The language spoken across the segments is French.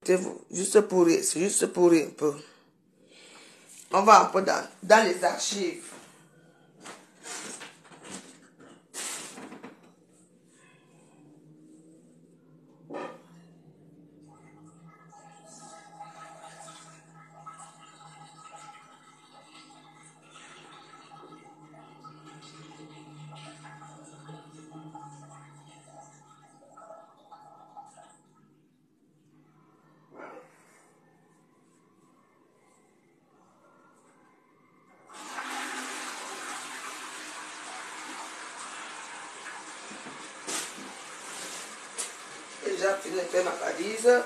connectez-vous. Juste pour rire. C'est juste pour rire un peu. On va un peu dans les archives. Déjà fini de faire ma valise.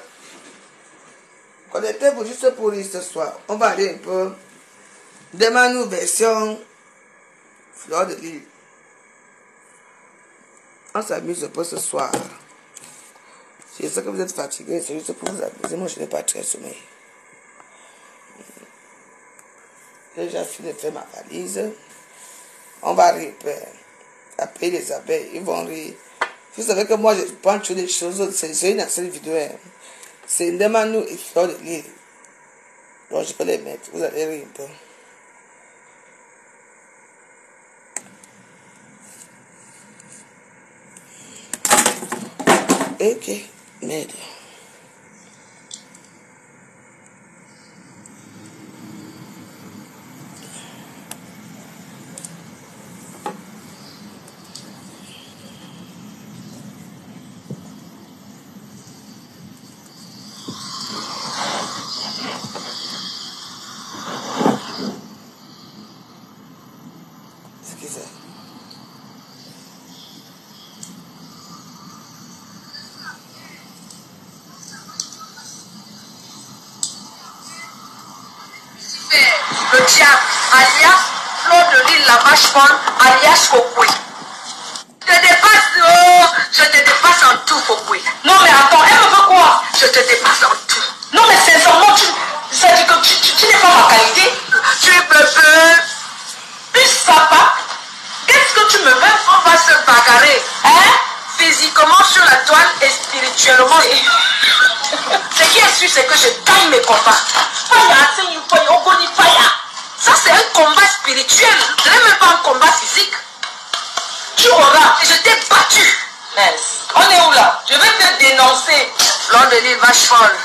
Connectez-vous juste pour rire ce soir. On va aller un peu de ma nouvelle version Fleur de Lys. On s'amuse un peu ce soir. Je sais que vous êtes fatigués, c'est juste pour vous amuser. Moi, je n'ai pas très sommeil. J'ai déjà fini de faire ma valise. On va rire. Après les abeilles, ils vont rire. Vous savez que moi, je prends toutes les choses. C'est une seule vidéo. C'est une demande et Fleur de Lys. Donc, je peux les mettre. Vous allez rire un peu. Ok, merde. Excusez. Le diable, alias Fleur de Lys, la vache folle, alias Fokoué. Je te dépasse, oh, je te dépasse en tout, Fokoué. Non mais attends, elle me veut quoi? Je te dépasse en tout. Non mais sincèrement, ça dit que tu n'es pas ma qualité. Tu peux. Plus sapa. Qu'est-ce que tu me veux? On va se bagarrer. Hein? Physiquement sur la toile et spirituellement. Ce qui est sûr, c'est que je gagne mes combats. Ça, c'est un combat spirituel. Ce n'est même pas un combat physique. Tu auras. Et je t'ai battu. Mince. On est où là? Je vais te dénoncer. Fleur de Lys, vache folle,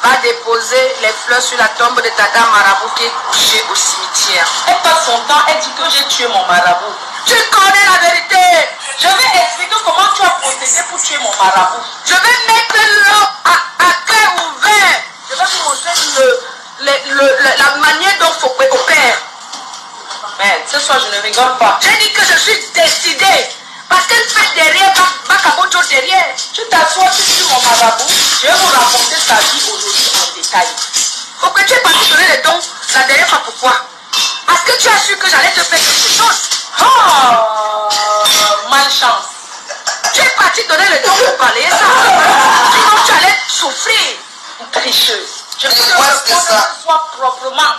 va déposer les fleurs sur la tombe de ta dame marabout qui est couchée au cimetière. Elle passe son temps, elle dit que j'ai tué mon marabout. Tu connais la vérité. Je vais expliquer comment tu as procédé pour tuer mon marabout. Je vais mettre l'eau à cœur ouvert. Je vais vous montrer la manière dont Fokoué opère. Mais ce soir, je ne rigole pas. J'ai dit que je suis décidée. Parce qu'elle fait derrière, Bakabocho derrière. Tu t'assois, tu tues mon marabout. Je vais vous raconter sa vie aujourd'hui en détail. Fokoué, tu es parti donner les dons la dernière fois. Pourquoi? Parce que tu as su que j'allais te faire quelque chose. Oh, malchance. Tu es parti donner les dons pour parler ça. Sinon, tu allais souffrir. Une tricheuse. Je veux que le soit proprement.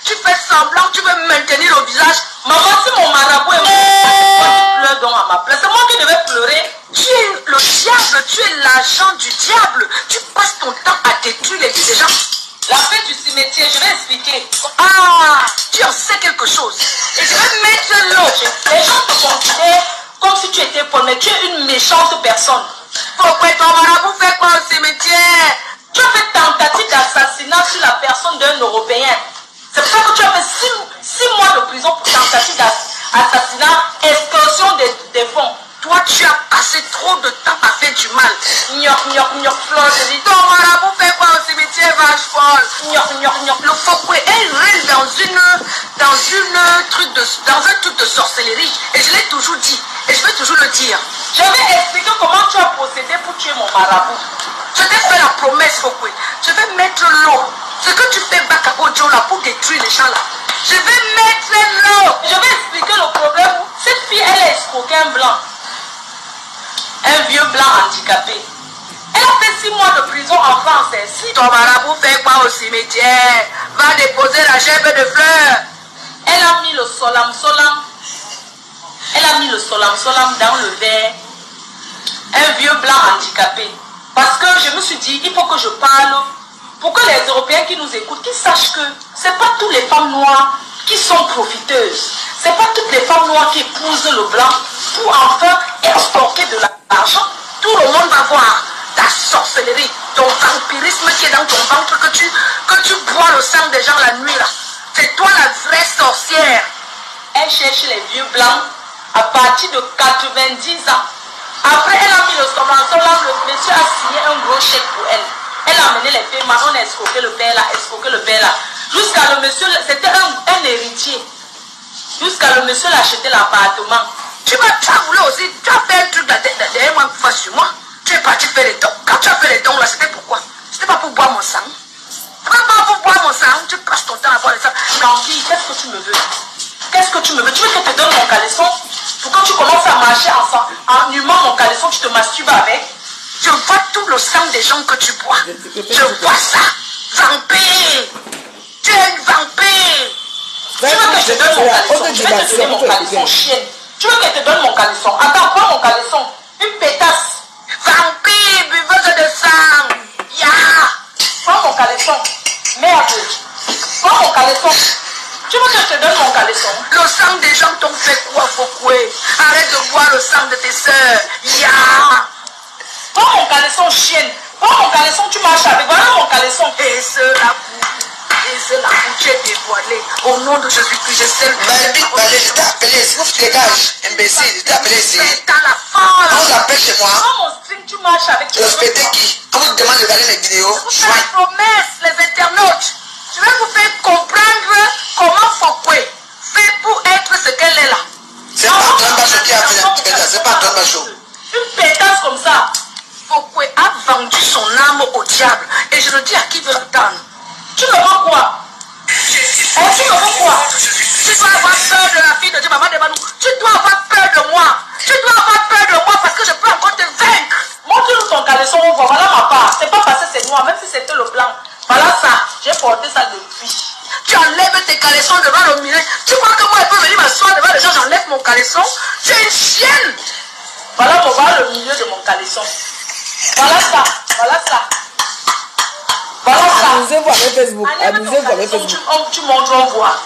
Tu fais semblant, tu veux maintenir le visage. Maman, si mon marabout est mort, tu pleures donc à ma place. C'est moi qui devais pleurer. Tu es le diable, tu es l'agent du diable. Tu passes ton temps à détruire les vies des gens. La fête du cimetière, je vais expliquer. Ah, tu en sais quelque chose. Et je vais mettre l'autre. Les gens te considèrent comme si tu étais pauvre, mais tu es une méchante personne. Pourquoi ton marabout fait quoi au cimetière? Tu as fait tentative d'assassinat sur la personne d'un Européen. C'est pour ça que tu as fait 6 mois de prison pour tentative d'assassinat, expulsion des fonds. Toi, tu as passé trop de temps à faire du mal. Fleur de Lys. Ton marabout fait quoi au cimetière, vache folle? Le Fokoué, elle reste dans un truc de sorcellerie. Et je l'ai toujours dit. Et je vais toujours le dire. Je vais expliquer comment tu as procédé pour tuer mon marabout. Je t'ai fait la promesse, Fokoué. Je vais mettre l'eau. Ce que tu fais Bakabocho là pour détruire les gens là. Je vais mettre l'eau. Je vais expliquer le problème. Cette fille, elle est escroquée un blanc. Un vieux blanc handicapé. Elle a fait 6 mois de prison en France. Si ton marabout fait quoi au cimetière, va déposer la gerbe de fleurs. Elle a mis le solam. Elle a mis le solam dans le verre. Un vieux blanc handicapé. Parce que je me suis dit, il faut que je parle pour que les Européens qui nous écoutent, qu'ils sachent que ce n'est pas toutes les femmes noires qui sont profiteuses. Ce n'est pas toutes les femmes noires qui épousent le blanc pour enfin extorquer de l'argent. Tout le monde va voir ta sorcellerie, ton vampirisme qui est dans ton ventre, que tu bois le sang des gens la nuit là. C'est toi la vraie sorcière. Elle cherche les vieux blancs à partir de 90 ans. Après, elle a mis le sommation là, le monsieur a signé un gros chèque pour elle. Elle a amené les paiements, on a escroqué le père là, jusqu'à le monsieur, c'était un héritier. Jusqu'à le monsieur l'a acheté l'appartement. Tu as voulu aussi, tu as fait un truc derrière moi, face sur moi. Tu es parti faire les dons. Quand tu as fait les dons là, c'était pourquoi? C'était pas pour boire mon sang. C'était pas pour boire mon sang, tu passes ton temps à boire le sang. Gambi, qu'est-ce que tu me veux? Qu'est-ce que tu me veux? Tu veux que je te donne mon caleçon pour que tu commences à marcher ensemble? En humant mon caleçon, tu te masturbes avec. Je vois tout le sang des gens que tu bois. Je vois ça. Vampire. Tu es une vampire. Tu veux que je te donne mon caleçon? Je vais te donner mon caleçon, chienne. Tu veux que je te donne mon caleçon? Attends, prends mon caleçon. Une pétasse. Vampire, buveuse de sang. Ya. Prends mon caleçon. Merde. Prends mon caleçon. Tu veux que je te donne mon caleçon? Le sang des gens t'ont fait quoi, Fokoué? Arrête de boire le sang de tes soeurs. Ya. Prends mon caleçon, chienne. Prends mon caleçon, tu marches avec. Voilà mon caleçon. Et cela la bouche dévoilée. Au nom de Jésus-Christ, je sais le je t'ai appelé, sinon tu dégages, imbécile, je t'ai appelé ici. C'est à la folle. On t'appelle chez moi. Prends mon string, tu marches avec. Respectez qui? On vous demande de regarder les vidéos. Je vous fais la promesse, les internautes. Je vais vous faire comprendre comment Fokoué fait pour être ce qu'elle est là. C'est pas Antoine Bachot qui a fait la petite, c'est pas Antoine Bachot. Une pétasse comme ça. Fokoué a vendu son âme au diable. Et je le dis à qui veut l'entendre. Tu me rends quoi? Tu me rends quoi? Tu dois avoir peur de la fille de Dieu, maman de Manou. Tu dois avoir peur de moi. Tu dois avoir peur de moi parce que je peux encore te vaincre. Montre-nous ton caleçon, on voit. Voilà ma part. C'est pas parce que c'est noir, même si c'était le blanc. Voilà ça. J'ai porté ça depuis. Tu enlèves tes caleçons devant le milieu. Tu crois que moi, je peux venir m'asseoir devant les gens, j'enlève mon caleçon? Tu es une chienne. Voilà, voilà le milieu de mon caleçon. Voilà ça. Voilà ça. Voilà ça. Amusez-vous avec Facebook. Amusez-vous avec Facebook. Tu montres, on voit.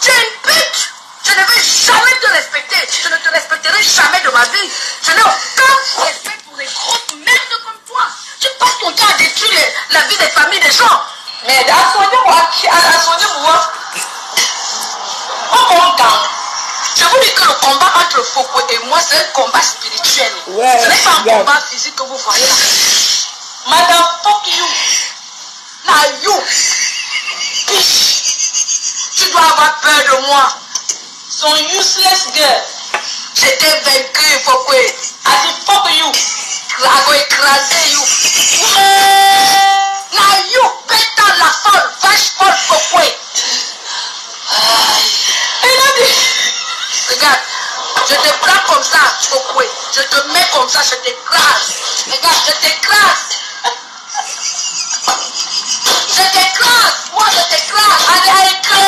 Tu es une pute. Je ne vais jamais te respecter. Je ne te respecterai jamais de ma vie. Je n'ai aucun respect pour les grosses merdes comme toi. Tu passes ton temps à détruire la vie des familles des gens. Mais assoignez-moi. On gagne. Je vous dis que le combat entre Fokoué et moi, c'est un combat spirituel. Ouais, ce n'est pas un combat physique que vous voyez là. Madame, fuck you. Now you. Bitch. Tu dois avoir peur de moi. Son useless girl. J'étais vaincu, Fokoué. I said fuck you. I go écraser you. Now you. Pétard la folle. Vache folle, Fokoué. Regarde, je te prends comme ça, Fokoué. Je te mets comme ça, je t'écrase. Regarde, je t'écrase. Je t'écrase. Moi, je t'écrase. Allez, écrase.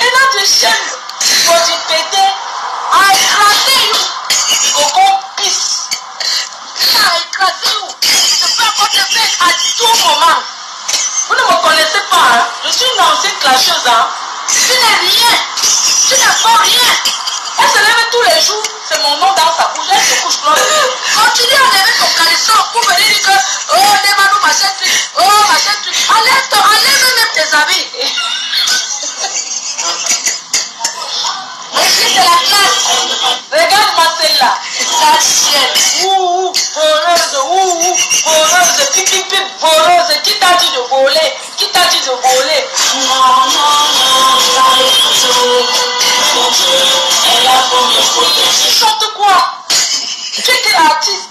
Et là, tu chaînes. Toi, tu pété. À écraser, you. Coco, pisse. À écraser, you. Je peux encore te faire à tout moment. Vous ne me connaissez pas, hein? Je suis une ancienne clasheuse, hein? Tu n'es rien. Tu n'as pas rien. Elle se lève tous les jours. C'est mon nom dans sa bouche. Elle se couche blanc. Continue à lever ton caleçon pour venir dire que oh, Nemanou, machin truc. Oh, machin truc. Enlève même tes habits. Ici, c'est la classe. Regarde-moi celle-là. La chienne. Ouh, voleuse, voleuse, pip, pip, pip, voleuse. Qui t'a dit de voler? Qui t'a dit de voler? Tu chantes quoi? Tu es quel artiste?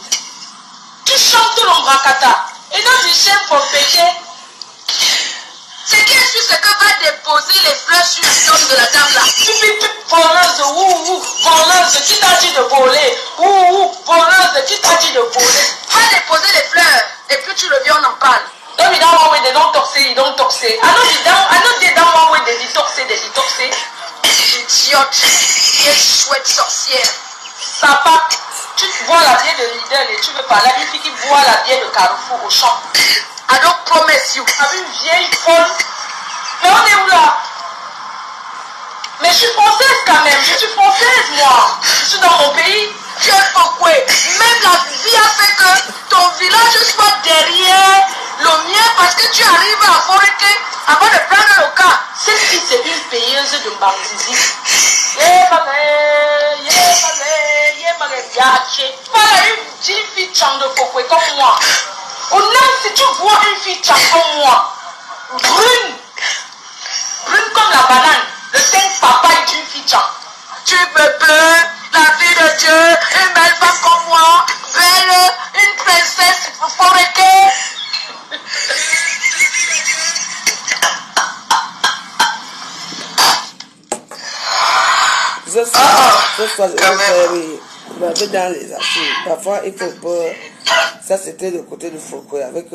Tu chantes l'ombracata. Et non, du chef pour péter. C'est qui est-ce que va déposer les fleurs sur le tombe de la dame là? Voleuse, voleuse, qui t'a dit de voler? Voleuse, qui t'a dit de voler? Va déposer les fleurs. Et puis tu reviens, on en parle. Don't be down one way, they don't talk say, you don't talk say. I know they down one way, they detox say. Idiote. Quelle chouette sorcière. Sapa. Tu bois la bière de Lidl et tu veux parler à une fille qui boit la bière de Carrefour au champ. I don't promise you. Avec une vieille folle. Mais on est où là? Mais je suis française quand même. Je suis française, moi. Je suis dans mon pays. Tu es pourquoi? Même la vie a fait que ton village soit derrière le mien parce que tu arrives à Foreké avant de prendre le cas. Celle-ci, c'est une payeuse de Banzizi. Voilà une fille chang de Fokwe comme moi. Au nom, si tu vois une fille chang comme moi, brune comme la banane, le teint papa est une fille chang. Tu me plais, la fille de Dieu, une belle femme comme moi, belle, une princesse Foreké. Ce soir, je vais faire dans les archives. Parfois, il faut pas. Ça, c'était le côté de Foucault avec.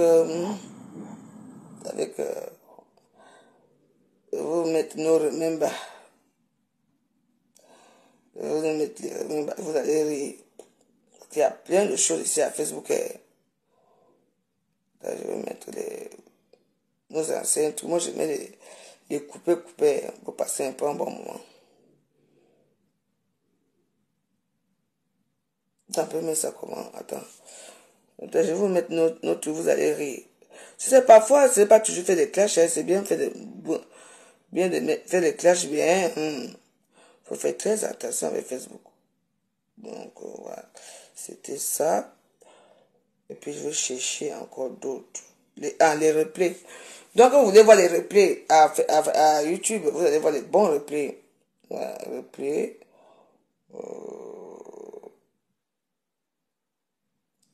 Vous mettez nos remember. Vous allez rire. Il y a plein de choses ici à Facebook. Là, je vais mettre nos anciens. Tout. Moi, je mets les coupés pour passer un peu un bon moment. Attends, on peut mettre ça comment? Attends. Je vais vous mettre notre vous allez rire. C'est parfois, c'est pas toujours fait des clashs, hein, c'est bien fait faire des clashs bien. Faut faire très attention avec Facebook. Donc, voilà. C'était ça. Et puis, je vais chercher encore d'autres. Les replays. Donc, vous voulez voir les replays à YouTube, vous allez voir les bons replays. Voilà, replays.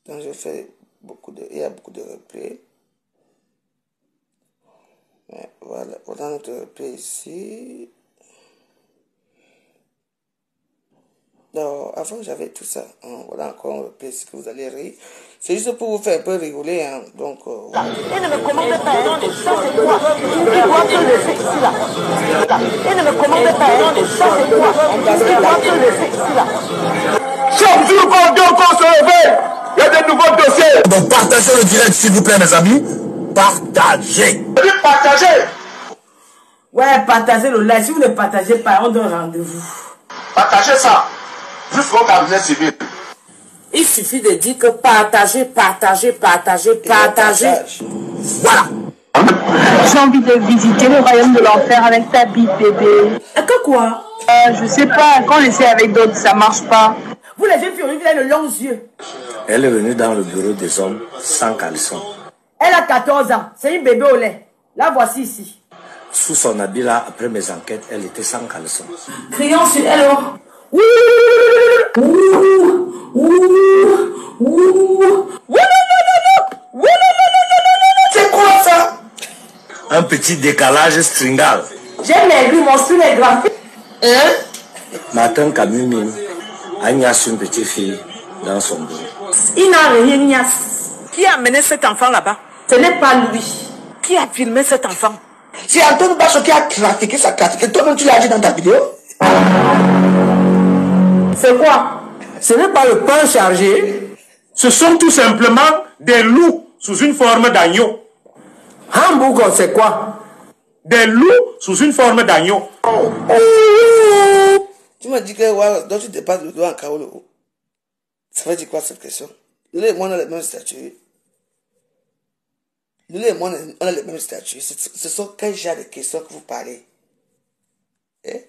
Donc, je fais il y a beaucoup de replays. Voilà, voilà notre replay ici. Donc, avant, j'avais tout ça. Voilà encore un replay ici que vous allez rire. C'est juste pour vous faire un peu rigoler. Hein. Donc, voilà. Et ne me commandez pas, ça c'est quoi? Qui doit te laisser ici là? Et ne me commandez pas, ça c'est quoi? Qui doit te laisser ici là? Chaque jour qu'on se réveille, il y a des nouveaux dossiers. Donc partagez le direct s'il vous plaît mes amis. Partagez. Partagez. Ouais, partagez le live. Si vous ne partagez pas, on donne rendez-vous. Partagez ça. Jusqu'au cabinet civil. Il suffit de dire que partagez. Voilà. J'ai envie de visiter le royaume de l'enfer avec ta bite, bébé. Que quoi? Je sais pas, quand on essaie avec d'autres, ça marche pas. Vous les jeunes filles, vous avez de longs yeux. Elle est venue dans le bureau des hommes sans caleçon. Elle a 14 ans, c'est une bébé au lait. La voici ici. Sous son habit là, après mes enquêtes, elle était sans caleçon. Crions sur elle. C'est quoi ça? Un petit décalage stringal. J'ai maigri, mon string est grand. Hein? Matin, Camus mime, Agnès, une petite fille, dans son bureau. Il n'a rien, Ignace. Qui a amené cet enfant là-bas? Ce n'est pas lui. Qui a filmé cet enfant? C'est Antoine Basso qui a trafiqué sa trafiqué. Toi-même, tu l'as dit dans ta vidéo. C'est quoi? Ce n'est pas le pain chargé. Ce sont tout simplement des loups sous une forme d'agneau. Hamburger, c'est quoi? Des loups sous une forme d'agneau. Tu m'as dit que ouais, donc tu dépasses le doigt en KO. Ça veut dire quoi cette question? Nous et moi, on a le même statut. Nous et moi, on a le même statut. Ce sont quel genre de questions que vous parlez? Eh?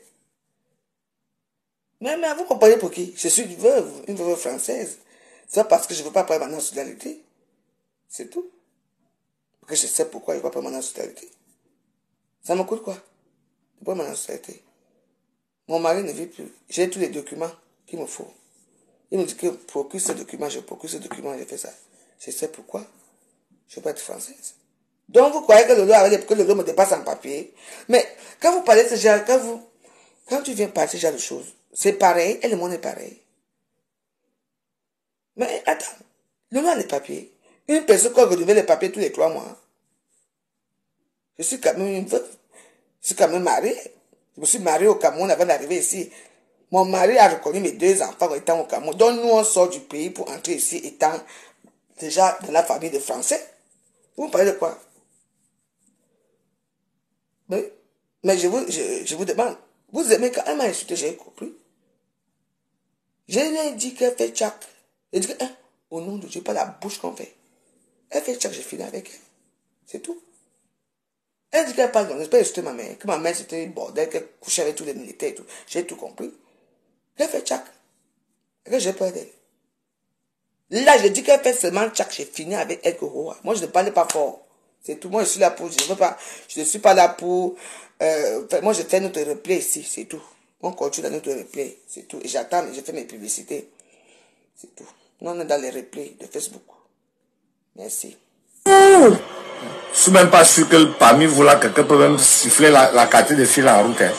Mais vous comprenez pour qui? Je suis une veuve française. C'est pas parce que je ne veux pas prendre ma nationalité. C'est tout. Parce que je sais pourquoi je ne veux pas prendre ma nationalité. Ça me coûte quoi? De prendre ma nationalité. Mon mari ne vit plus. J'ai tous les documents qu'il me faut. Il me dit que procure ce document, je procure ce document, j'ai fait ça. Je sais pourquoi. Je ne veux pas être française. Donc vous croyez que le lot me dépasse en papier. Mais quand vous parlez de ce genre, quand tu viens parler de ce genre de choses, c'est pareil, et le monde est pareil. Mais attends, le lot a les papiers. Une personne qui renouvelle les papiers tous les 3 mois. Je suis quand même une veuve. Je suis quand même mariée. Je me suis mariée au Cameroun avant d'arriver ici. Mon mari a reconnu mes 2 enfants étant au Cameroun. Donc nous, on sort du pays pour entrer ici étant déjà de la famille de Français. Vous me parlez de quoi? Mais je vous demande, vous aimez quand elle m'a insulté, j'ai compris. Je lui ai dit qu'elle fait tchac. Elle dit que, au nom de Dieu, pas la bouche qu'on fait. Elle fait tchac, j'ai fini avec elle. C'est tout. Elle dit qu'elle parle, j'espère insulter ma mère, que ma mère c'était une bordel, qu'elle couchait avec tous les militaires et tout. J'ai tout compris. Elle fait tchac. Et que j'ai peur d'elle. Là, je dis qu'elle fait seulement tchac, j'ai fini avec elle que roi. Moi, je ne parlais pas fort. C'est tout. Moi, je suis là pour, je ne suis pas là pour, moi, je fais notre replay ici, c'est tout. On continue dans notre replay, c'est tout. Et j'attends, je fais mes publicités. C'est tout. Nous, on est dans les replays de Facebook. Merci. Je suis même pas sûr que parmi vous là, quelqu'un peut même siffler la qualité de fil en route. Hein.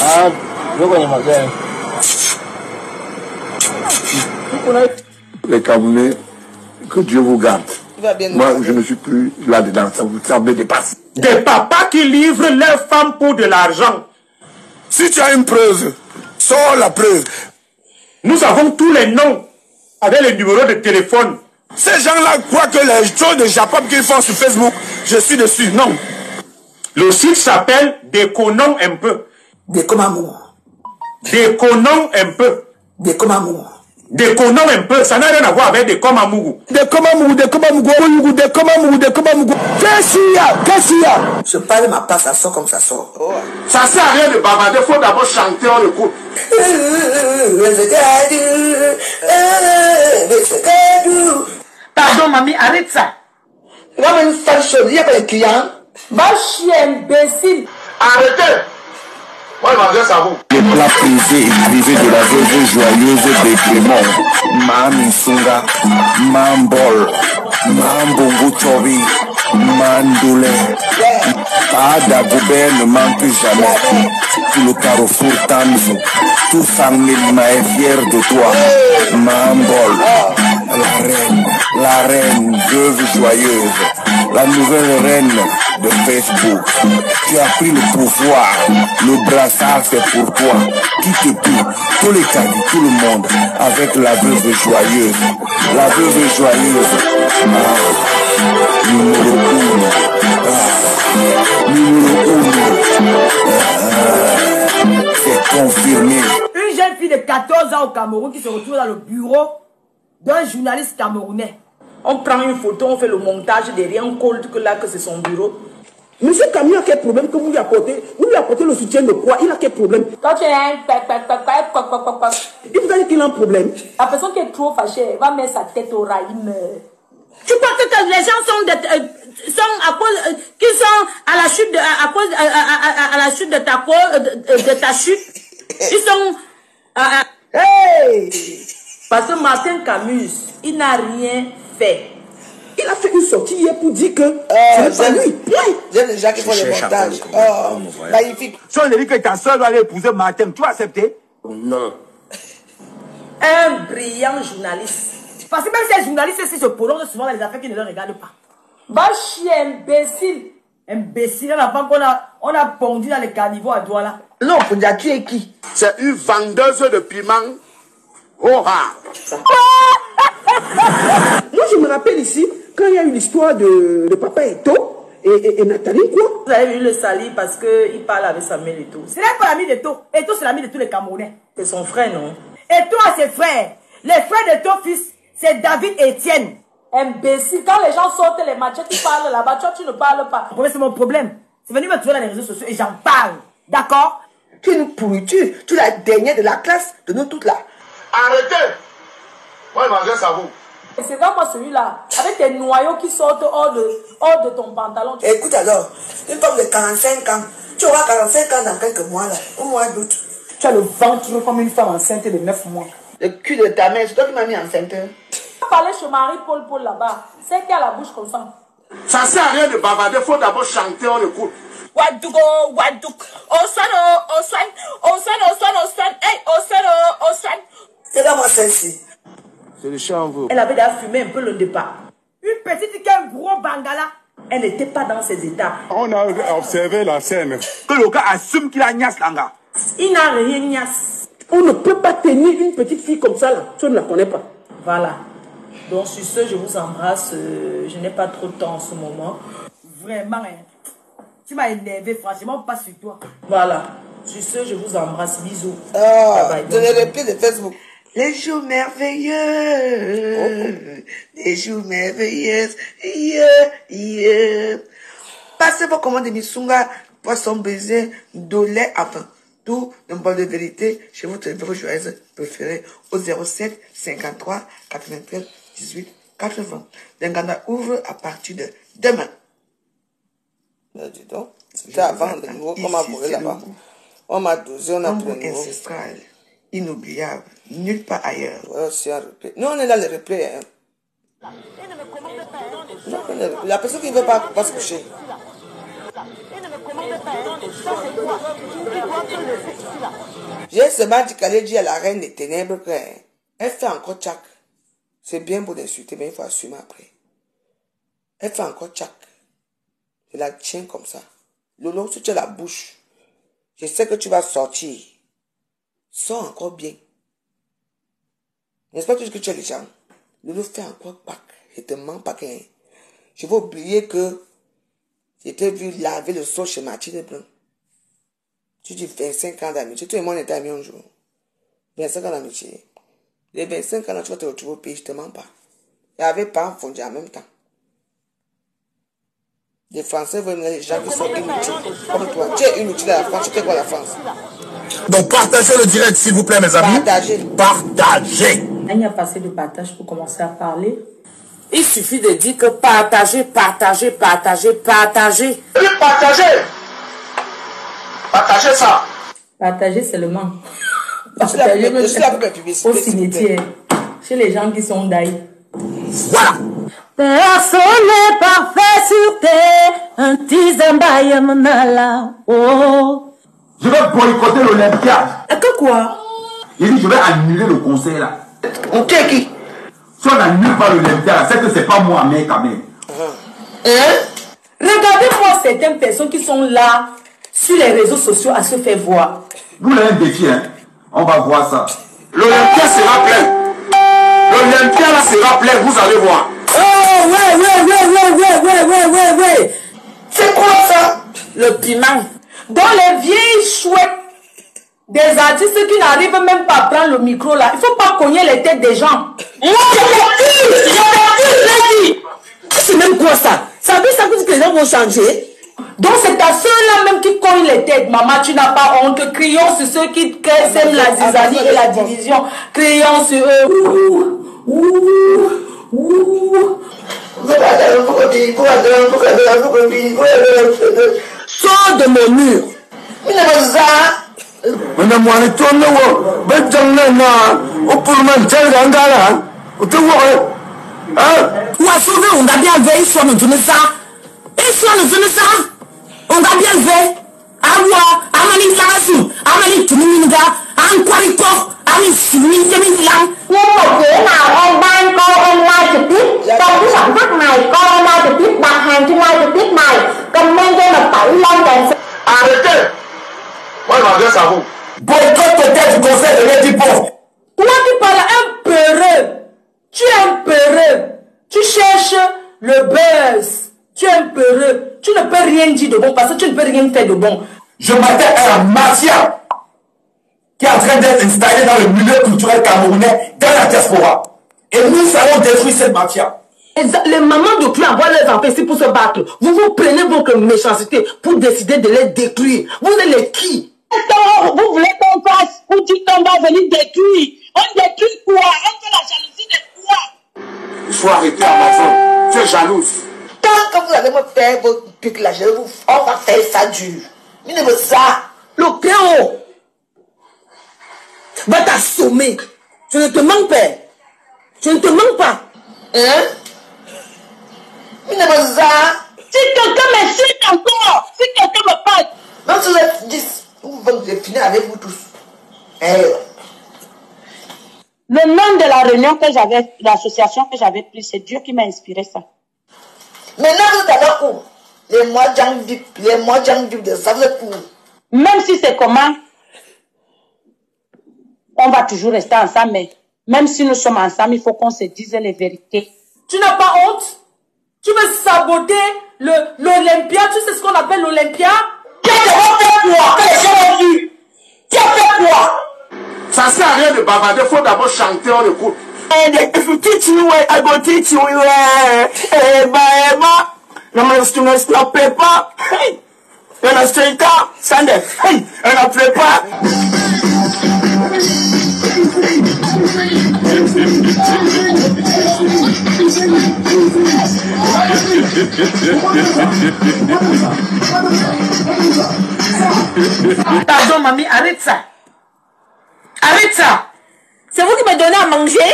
Ah, je connais ma gueule. Les Camerounais, que Dieu vous garde. Moi, je ne suis plus là-dedans. Ça me dépasse. Des papas qui livrent leurs femmes pour de l'argent. Si tu as une preuve, sors la preuve. Nous avons tous les noms avec les numéros de téléphone. Ces gens-là croient que les choses de Japon qu'ils font sur Facebook, je suis dessus. Non. Le site s'appelle Déconnons un peu. Déconnons. Déconnons un peu. Déconnons. Déconnons un peu, ça n'a rien à voir avec des Komamougou. Qu'est-ce qu'il y a? Je parle ma place, ça sort comme ça sort. Oh. Ça sert à rien de bavarder, il faut d'abord chanter, on écoute. Pardon, mamie, arrête ça. Il y a une seule chose, il n'y a pas de client. Va chier, imbécile. Arrêtez. Moi, je m'adresse à vous. Les plats privés et privés de la veuve joyeuse de Clément. Mami Sunga, Mambol, Mambongo Chobi, Mandoulé. Pas d'Agobert ne manque jamais. Tout le carrefour Tamzo, tout Sangelima est fier de toi. Mambol, la reine, veuve joyeuse, la nouvelle reine de Facebook. Tu as pris le pouvoir, le brassard c'est pour toi. Qui te prie, tous les cadets, tout le monde, avec la veuve joyeuse. La veuve joyeuse. Numéro 1. Numéro 1. C'est confirmé. Une jeune fille de 14 ans au Cameroun qui se retrouve dans le bureau d'un journaliste camerounais. On prend une photo, on fait le montage derrière, on colle que là que c'est son bureau. Monsieur Camille a quel problème que vous lui apportez? Vous lui apportez le soutien de quoi? Il a quel problème? Quand tu es un il vous a dit qu'il a un problème. La personne qui est trop fâchée va mettre sa tête au rail, il meurt. Tu crois que les gens sont à cause, qui sont à la chute de, à cause, à la chute de ta chute? Ils sont, hey! Parce que Martin Camus, il n'a rien fait. Il a fait une sortie hier pour dire que ce n'est pas lui. J'aime les gens qui font les montages. Oh, magnifique. Si on dit que ta soeur doit aller épouser Martin, tu vas accepter? Non. Un brillant journaliste. Parce que même ces journalistes se prolongent souvent dans les affaires qui ne les regardent pas. Va chier, imbécile. Imbécile, on a pondu dans les caniveaux à Douala. Non, Pondia, tu es qui? C'est une vendeuse de piment. Oh ah. Moi, je me rappelle ici, quand il y a eu l'histoire de Papa Eto et Nathalie, quoi. Vous avez vu le salir parce qu'il parle avec Samuel Eto. Ce n'est pas l'ami d'Eto. Eto, c'est l'ami de tous les Camerounais. C'est son frère, non? Eto a ses frères. Les frères de ton fils, c'est David et Étienne. Imbécile, quand les gens sortent les matchs, tu parles là-bas, toi tu ne parles pas. C'est mon problème. C'est venu me trouver dans les réseaux sociaux et j'en parle. D'accord? Tu es une pourriture. Tu es la dernière de la classe de nous toutes là. Arrêtez. Moi, je m'adresse à vous. C'est vraiment moi celui-là, avec tes noyaux qui sortent hors de ton pantalon. Écoute alors, une femme de 45 ans, tu auras 45 ans dans quelques mois là, au mois d'août. Tu as le ventre comme une femme enceinte de 9 mois. Le cul de ta mère, c'est toi qui m'as mis enceinte. Tu parlais chez Marie-Paul là-bas, c'est qui a la bouche comme ça. Ça sert à rien de bavarder, il faut d'abord chanter, on écoute. Wadugo, Wadouk, Oswan, hey, Oswan. C'est là moi celle-ci. C'est le chant en vous. Elle avait déjà fumé un peu le départ. Une petite qui a un gros bangala. Elle n'était pas dans ses états. On a observé la scène. Que le gars assume qu'il a niasse l'anga. Il n'a rien niasse. On ne peut pas tenir une petite fille comme ça, là. Tu ne la connais pas. Voilà. Donc, sur ce, je vous embrasse. Je n'ai pas trop de temps en ce moment. Vraiment, hein. Tu m'as énervé, franchement, pas sur toi. Voilà. Sur ce, je vous embrasse. Bisous. Donnez les replays de Facebook. Les jours merveilleux. Les jours merveilleux. Passez vos commandes de Missunga, poisson baiser, de lait, enfin, tout un bol de vérité chez votre joyeuse préférée au 07 53 93 18 80. Dengana ouvre à partir de demain. Dis donc, c'était avant le nouveau qu'on m'a volé là-bas. On m'a dosé, on a pris le nouveau. Ancestral, inoubliable, nulle part ailleurs. Ouais, c'est un replay. Nous, on est dans le replay. Hein. La personne qui ne veut pas se coucher. J'ai seulement dit qu'elle dit à la reine des ténèbres qu'elle fait encore tchac. C'est bien beau d'insulter, mais il faut assumer après. Elle fait encore tchac. Je la tiens comme ça. Lolo, si tu as la bouche, je sais que tu vas sortir. Sors encore bien. N'est-ce pas que tu as les gens? Lolo fait encore pack. Je te mens pas qu'un. Je vais oublier que j'étais vu laver le sol chez Mathilde Blanc. Tu dis 25 ans d'amitié. Tout le monde est ami un jour. 25 ans d'amitié. Les 25 ans, tu vas te retrouver au pays, je te mens pas. Il y avait pas fondu en même temps. Les Français veulent les gens qui sont inutiles. Comme toi. Tu es inutile à la France. Tu fais quoi la France? Donc partagez le direct s'il vous plaît mes amis. Partagez. Partagez. Il n'y a pas assez de partage pour commencer à parler. Il suffit de dire que partagez, partagez, partagez, partagez. Partagez. Partagez ça. Partagez seulement. Partagez au cimetière. Chez les gens qui sont d'ailleurs. Voilà. Personne n'est parfait sur terre. Un petit zambaye manala. Oh. Je vais boycotter l'Olympia. Que quoi? Il dit je vais annuler le concert là. Ok, qui? Si on n'annule pas l'Olympia, c'est que c'est pas moi, mais quand même. Regardez-moi certaines personnes qui sont là sur les réseaux sociaux à se faire voir. Vous l'avez un défi, hein. On va voir ça. L'Olympia sera plein. L'Olympia là sera plein, vous allez voir. Oh, ouais. C'est quoi ça? Le piment. Dans les vieilles chouettes des artistes qui n'arrivent même pas à prendre le micro là. Il ne faut pas cogner les têtes des gens. Moi, j'ai dit. C'est même quoi ça? Ça veut dire que les gens vont changer? Donc c'est à ceux-là même qui cognent les têtes. Maman, tu n'as pas honte. Crions sur ceux qui sèment la zizanie et la division. Crions sur eux. Sors de mon mur. On a bien veillé sur nous donner ça. Et sur nous donner ça. On a bien veillé. Awa, Amani Sarasu, Amani Tuminga, Anquarico, Ami Simi, Yamilang. Nhưng một bữa nào em ban con online trực tiếp trong cái khoảnh khắc này, con online trực tiếp đặt hàng trên live trực tiếp này, comment cho một tẩy lên đèn. Arrêtez. Moi, je m'adresse à vous. Boycott peut-être du conseil de l'Edipo. Toi qui parles un peureux, tu es un peureux, tu cherches le buzz, tu es un peureux, tu ne peux rien dire de bon parce que tu ne peux rien faire de bon. Je m'attends à la mafia qui est en train d'être installée dans le milieu culturel camerounais, dans la diaspora. Et nous allons détruire cette mafia. Les mamans de qui envoient leurs enfants ici pour se battre. Vous prenez votre méchanceté pour décider de les détruire. Vous êtes les qui? Vous voulez qu'on fasse ou dit qu'on va venir détruire? On détruit quoi? On fait la jalousie de quoi? Il faut arrêter Amazon. Tu es jalouse. Tant que vous allez me faire vos pics là, on va faire ça dur. Mais ne veut ça. Le Kéo va t'assommer. Je ne te manque pas. Je ne te manque pas. Hein? Mais ne veut ça. Si quelqu'un me suit encore, si quelqu'un me parle. Non, si vous êtes 10, vous pouvez finir avec vous tous. Le nom de la réunion que j'avais, l'association que j'avais prise, c'est Dieu qui m'a inspiré ça. Maintenant, vous êtes où? Les mois de ça, vous êtes où? Même si c'est comment? on va toujours rester ensemble, mais même si nous sommes ensemble, il faut qu'on se dise les vérités. Tu n'as pas honte? Tu veux saboter l'Olympia? Tu sais ce qu'on appelle l'Olympia? Qu'est-ce que vous faites quoi? Que les gens ont vu? Tu as fait quoi? Ça sert à rien de bavarder, il faut d'abord chanter, on écoute. If you teach you, I go teach you. Non, mais tu ne snapes pas. Hey, on a straight up. Sunday. Hey, on a fait pas. Pardon, mamie, arrête ça. Arrête ça. C'est vous qui me donnez à manger?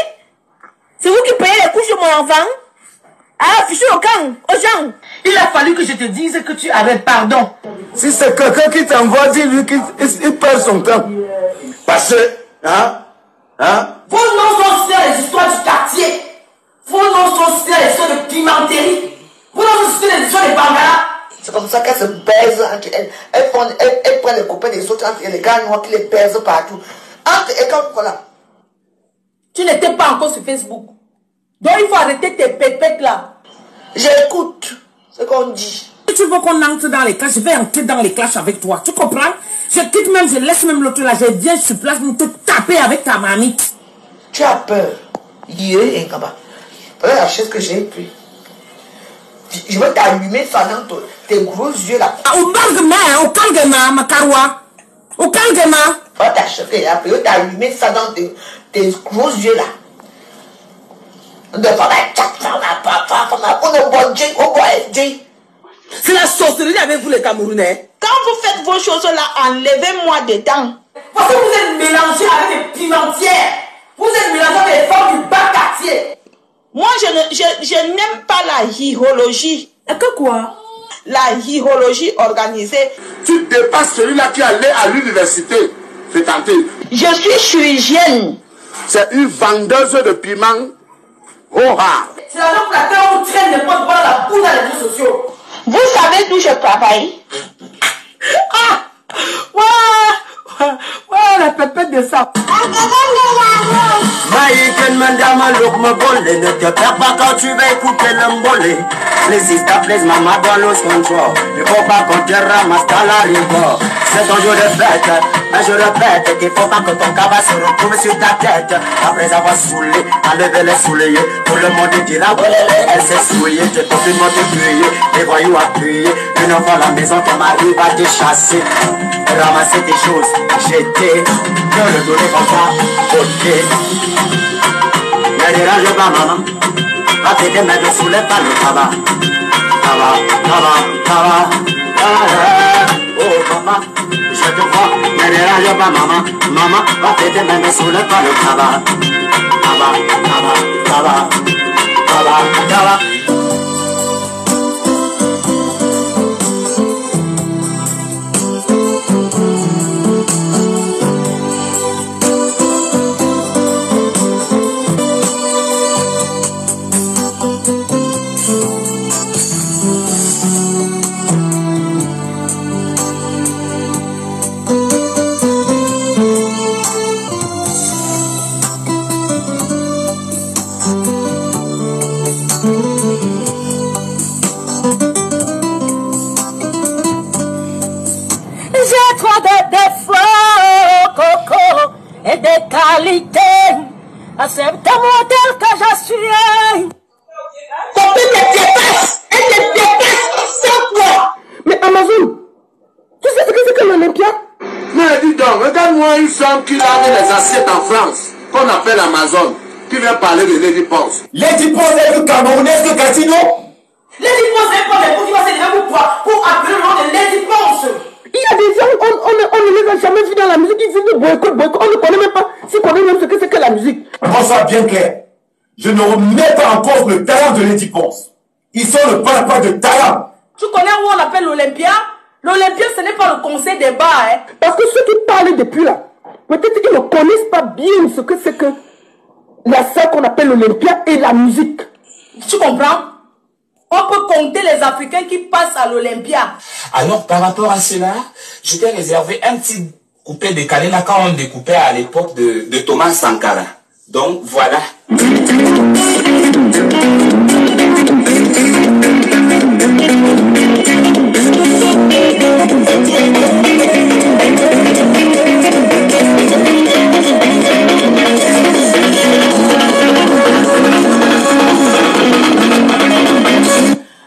C'est vous qui payez les couches de mon enfant? Ah, fichu au camp, aux gens. Il a fallu que je te dise que tu arrêtes, pardon. Si c'est quelqu'un qui t'envoie, dis-lui qu'il perd son temps. Parce que, Vos noms sont sur les histoires du quartier. Vos noms sont sur les histoires de pimenterie. Vos noms sont sur les histoires de Bangala. C'est comme ça qu'elle se baise entre elles. Elle prend les copains des autres entre les gars noirs qui les baisent partout. Entre et quand voilà. Tu n'étais pas encore sur Facebook. Donc il faut arrêter tes pépettes là. J'écoute ce qu'on dit. Si tu veux qu'on entre dans les clashs, je vais entrer dans les clashs avec toi. Tu comprends? Je quitte même, je laisse même l'autre là. Je viens sur place pour te taper avec ta mamite. Tu as peur. Yé et Kaba. Voilà la chose que j'ai pris. Je vais t'allumer ça dans tes gros yeux là. Au calme, ma caroua. Au calme. Va t'acheter là. Je vais t'allumer ça dans tes gros yeux là. C'est la sorcellerie avec vous les Camerounais. Quand vous faites vos choses là, enlevez-moi dedans. Parce que vous êtes mélangés avec les pimentières. Vous êtes mélangés avec les femmes du bas quartier. Moi, je n'aime pas la hyrologie. Que quoi? La hyrologie organisée. Tu dépasses celui-là qui est allé à l'université. Fais tenter. Je suis chirurgienne. C'est une vendeuse de piment. Oh ah. C'est la raison pour laquelle on traîne les potes dans la boue dans les réseaux sociaux. Vous savez d'où je travaille? La pépette de ça. Maïken Mandama look ma bolé, ne te perds pas quand tu vas écouter l'embolé. Les sisters, plaise maman dans l'os control. Il faut pas qu'on te ramasse dans la rive. C'est ton jour de fête, mais je répète qu'il faut pas que ton cabas se retrouve sur ta tête. Après avoir saoulé, enlevé les souliers, tout le monde dira ouais, elle s'est souillée, te compliment te crier, les voyous appuyer. Une fois à la maison, ton mari va te chasser. Ramasser tes choses, jeter, ne le donner comme ça, côté. Ne dérange pas maman, va t'aider mais ne soulève pas le tabac. Tabac. Oh maman, je te vois, ne dérange pas maman, va t'aider mais ne soulève pas le tabac. Tabac. J'ai trop de défauts, Coco, et de qualités. Accepte-moi tel que je suis. Copine te dépasse, elle te dépasse sans toi. Mais Amazon, tu sais ce que c'est que l'Olympia? Mais dis donc, regarde-moi une femme qui lave les assiettes en France, qu'on appelle Amazon, qui vient parler de Lady Ponce. Lady Ponce est plus camerounaise que Casino. Lady Ponce est pas les mots qui va pour appeler le nom de Lady Ponce. Il y a des gens, on ne les a jamais vus dans la musique, ils font du boycott, on ne connaît même pas, s'ils connaissent même ce que c'est que la musique. Qu'on soit bien clair, je ne remets pas en cause le talent de Lady Ponce. Ils sont le pas de talent. Tu connais où on appelle l'Olympia? L'Olympia, ce n'est pas le conseil des bars, hein. Parce que ceux qui parlent depuis là, peut-être qu'ils ne connaissent pas bien ce que c'est que la salle qu'on appelle l'Olympia et la musique. Tu comprends? On peut compter les Africains qui passent à l'Olympia. Alors, par rapport à cela, je t'ai réservé un petit coupé, décalé, là, quand on découpait à l'époque de Thomas Sankara. Donc, voilà.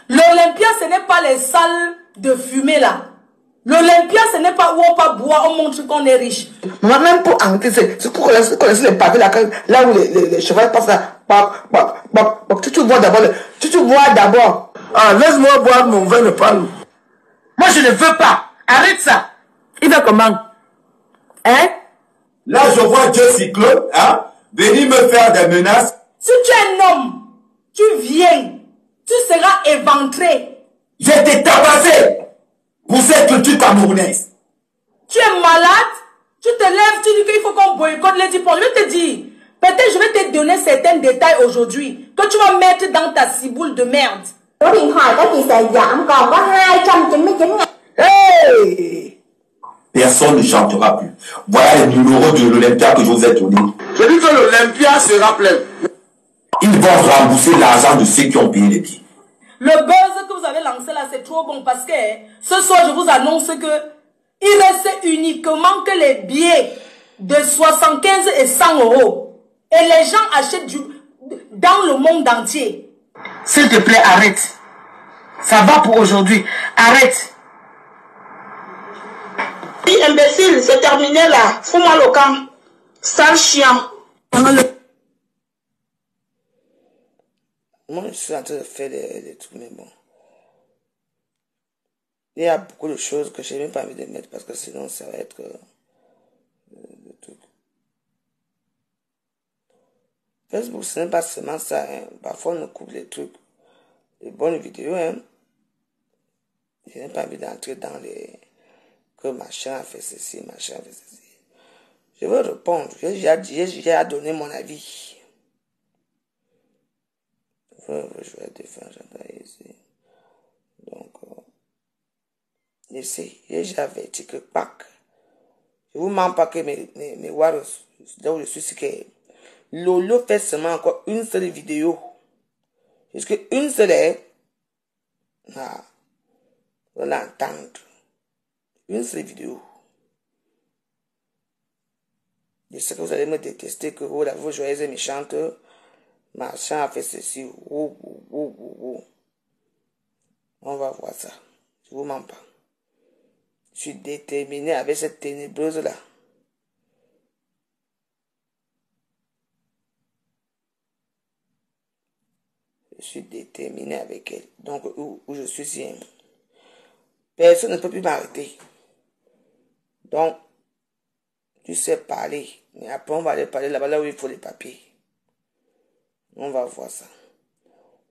L'Olympia, ce n'est pas les salles de fumée là. L'Olympia, ce n'est pas où on va boire, on montre qu'on est riche. Même pour entrer, c'est pour connaître les pavés là où les chevaux passent là. Tu vois d'abord. Ah, laisse-moi boire mon vin de palme. Moi, je ne veux pas. Arrête ça. Il va comment? Hein? Là, je vois Dieu Cyclone, hein, venir me faire des menaces. Si tu es un homme, tu viens, tu seras éventré. Je t'ai tabassé pour cette culture camerounaise. Tu es malade, tu te lèves, tu dis qu'il faut qu'on boycotte les diplômes. Je vais te dire, peut-être je vais te donner certains détails aujourd'hui que tu vas mettre dans ta ciboule de merde. Hey! Personne ne chantera plus. Voilà les numéros de l'Olympia que je vous ai donnés. Je dis que l'Olympia sera plein. Ils vont rembourser l'argent de ceux qui ont payé les billets. Le buzz que vous avez lancé là, c'est trop bon parce que ce soir, je vous annonce que il reste uniquement que les billets de 75 et 100 euros. Et les gens achètent dans le monde entier. S'il te plaît, arrête. Ça va pour aujourd'hui. Arrête. Oui, imbécile, c'est terminé là. Fous-moi le camp. Sale chien. Moi, je suis en train de faire des trucs, mais bon. Il y a beaucoup de choses que je n'ai même pas envie de mettre parce que sinon, ça va être des trucs. Facebook, ce n'est pas seulement ça. Hein. Parfois, on nous coupe les trucs. Les bonnes vidéos, hein. Je n'ai pas envie d'entrer dans les... que machin a fait ceci, machin a fait ceci. Je veux répondre. J'ai donné mon avis. Je vais défendre ici. Donc, ici, j'ai averti que Pâques. Je vous mens pas que mes warriors, là où je suis, c'est que Lolo fait seulement encore une seule vidéo. Jusqu'à une seule, ah, on l'entendre. Une seule vidéo. Je sais que vous allez me détester, que vous, vous joyeuse et méchante. Machin a fait ceci. On va voir ça. Je vous mens pas. Je suis déterminé avec cette ténébreuse-là. Je suis déterminé avec elle. Donc, où je suis si... Personne ne peut plus m'arrêter. Donc, tu sais parler. Mais après, on va aller parler là-bas, là où il faut les papiers. On va voir ça.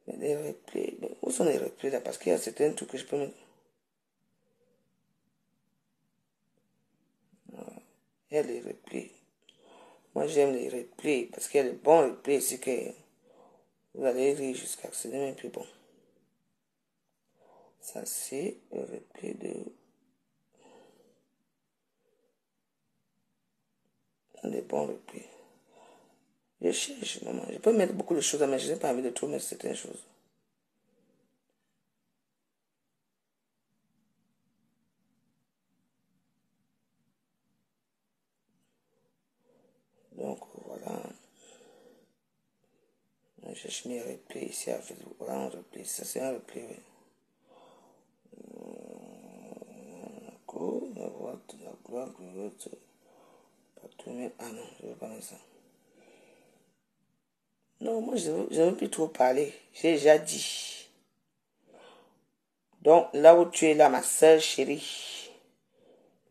Mais les replays, mais où sont les replays là? Parce qu'il y a certains trucs que je peux mettre. Il y a les replays. Moi, j'aime les replays parce qu'il y a les bons replays ici que vous allez rire jusqu'à ce que ce n'est même plus bon. Ça, c'est le replay de... des bons replays. Je cherche, maman. Je peux mettre beaucoup de choses, mais je n'ai pas envie de trop mettre certaines choses. Donc, voilà. Je cherche mes replays ici à Facebook. Voilà un replay. Ça, c'est un replay, oui. Ah non, je ne veux pas mettre ça. Non, moi, je ne veux plus trop parler. J'ai déjà dit. Donc, là où tu es là, ma soeur chérie,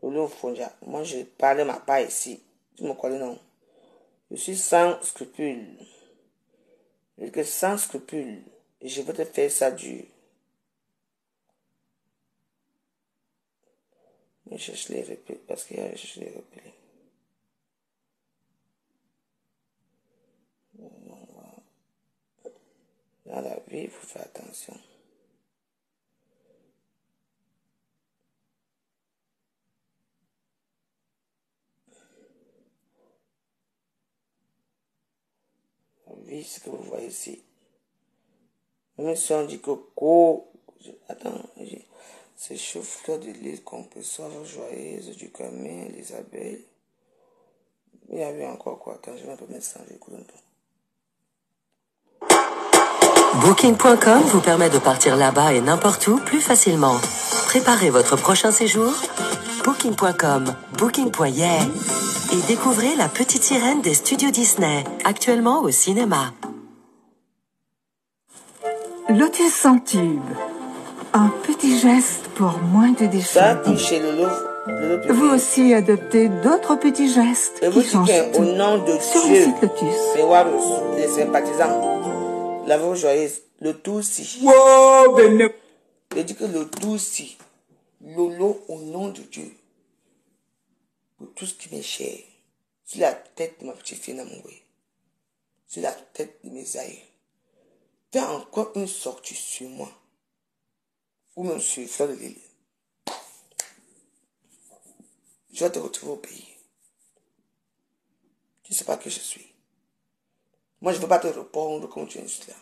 moi, je parle ma part ici. Tu me connais, non? Je suis sans scrupules. Je dis que sans scrupules. Et je veux te faire ça dur. Mais je cherche les replays parce qu'il y a je les replays. Dans la vie, il faut faire attention. Oui, ce que vous voyez ici. Même si on dit que co... Attends, c'est chauffeur de l'île compresseur joyeuse du camion, les abeilles. Il y a eu encore quoi? Attends, je vais un peu mettre ça, j'écoute un peu. Booking.com vous permet de partir là-bas et n'importe où plus facilement. Préparez votre prochain séjour. Booking.com, Booking.yeah et découvrez La Petite Sirène des studios Disney, actuellement au cinéma. Lotus Centube. Un petit geste pour moins de déchets. Ça, touchez le Vous aussi adoptez d'autres petits gestes et vous qui changent dites tout. au nom de Sur le Dieu, site Lotus. c'est Warus, les sympathisants, la voix joyeuse, le tout si. Je dis que le tout si, Lolo au nom de Dieu, pour tout ce qui m'est cher, sur la tête de ma petite fille Namoué, sur la tête de mes aïeux. Fais encore une sortie sur moi, ou même sur Fleur de l'île. Je vais te retrouver au pays. Tu ne sais pas qui je suis. Moi, je ne veux pas te répondre comme tu es là.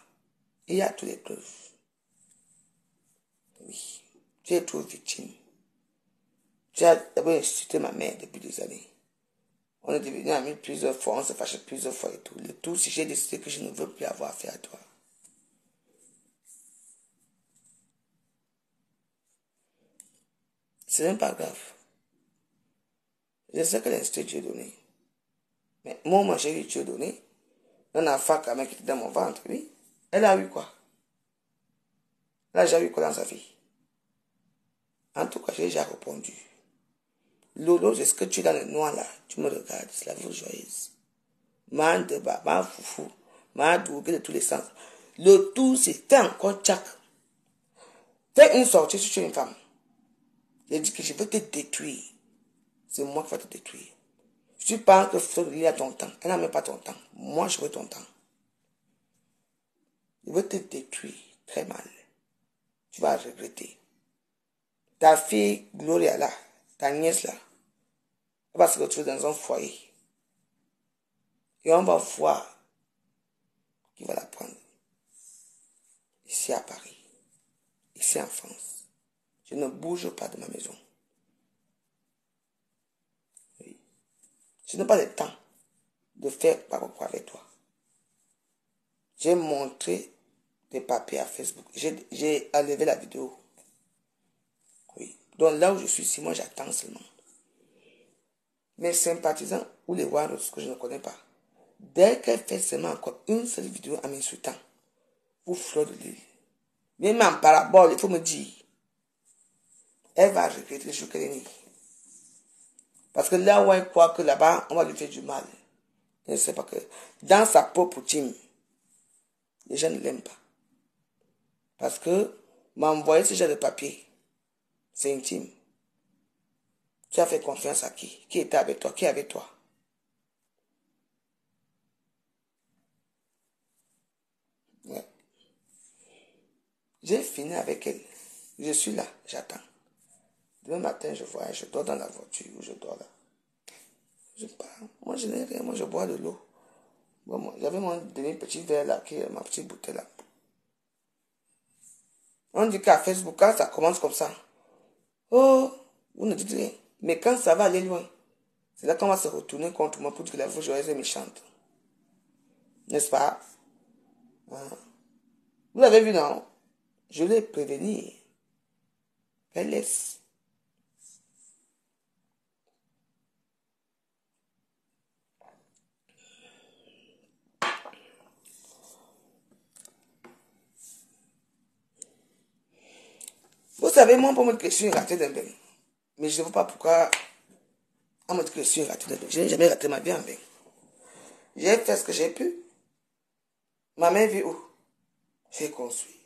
Il y a tous les preuves. Oui, tu es trop victime. Tu as d'abord insulté ma mère depuis des années. On est devenus amis plusieurs fois, on se fâchait plusieurs fois et tout. Le tout, si j'ai décidé que je ne veux plus avoir affaire à toi. C'est même pas grave. Je sais que l'instinct Dieu donné. Mais moi, j'ai eu Dieu donné. Un enfant quand même qui était dans mon ventre, oui. Elle a eu quoi? Elle a déjà eu quoi dans sa vie? En tout cas, j'ai déjà répondu. Lolo, est-ce que tu es dans le noir là? Tu me regardes, c'est la vie joyeuse. Man de bas, man foufou, man dougué de tous les sens. Le tout, c'était encore tchac. Fais une sortie si tu es une femme. J'ai dit que je veux te détruire. C'est moi qui vais te détruire. Tu penses que Fleur de l'île a ton temps. Elle n'a même pas ton temps. Moi, je veux ton temps. Je veux te détruire très mal. Tu vas regretter. Ta fille, Gloria là, ta nièce là, elle va se retrouver dans un foyer. Et on va voir qui va la prendre. Ici à Paris. Ici en France. Je ne bouge pas de ma maison. Oui. Je n'ai pas le temps de faire par rapport avec toi. J'ai montré des papiers à Facebook. J'ai enlevé la vidéo. Oui. Donc là où je suis ici, moi j'attends seulement. Mes sympathisants ou les Warros que je ne connais pas, dès qu'elle fait seulement encore une seule vidéo en m'insultant, ou Fleur de l'île, même en parabole, il faut me dire, elle va regretter le jour qu'elle est née. Parce que là où elle croit que là-bas, on va lui faire du mal. Elle ne sait pas que dans sa propre team, les gens ne l'aiment pas. Parce que m'envoyer ce genre de papier, c'est intime. Tu as fait confiance à qui? Qui était avec toi? Qui est avec toi? Ouais. J'ai fini avec elle. Je suis là, j'attends. Demain matin, je voyage, je dors dans la voiture ou je dors là. Je pars. Moi, je n'ai rien. Moi, je bois de l'eau. Bon, j'avais mon demi-petit verre là, qui est ma petite bouteille là. On dit qu'à Facebook, quand ça commence comme ça, oh, vous ne dites rien. Mais quand ça va aller loin, c'est là qu'on va se retourner contre moi pour dire que la voix joyeuse est méchante. N'est-ce pas? Hein? Vous l'avez vu, non? Je l'ai prévenu. Elle laisse. Vous savez, moi, pour me dire que je suis raté d'un bain. Mais je ne sais pas pourquoi on me dit que je suis raté d'un bain. Je n'ai jamais raté ma vie en bain. J'ai fait ce que j'ai pu. Ma mère vit où? J'ai construit.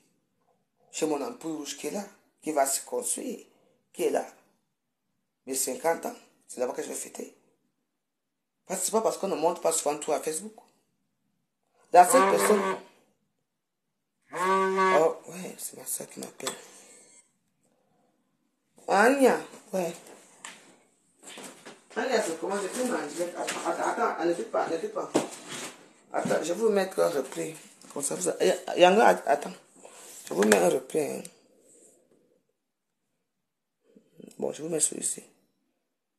Chez mon ampoule rouge qui est là, qui va se construire, qui est là. Mes 50 ans, c'est là-bas que je vais fêter. Parce que c'est pas parce qu'on ne montre pas souvent tout à Facebook. Dans cette personne. Oh, ouais, c'est ma soeur qui m'appelle. Anya, ouais. Anya, c'est comment je fais manger. Attends, ne fais pas. Attends, je vais vous mettre un replay. Comme ça, vous... Yango, attends. Je vais vous mettre un replay. Hein. Bon, je vous mets celui-ci.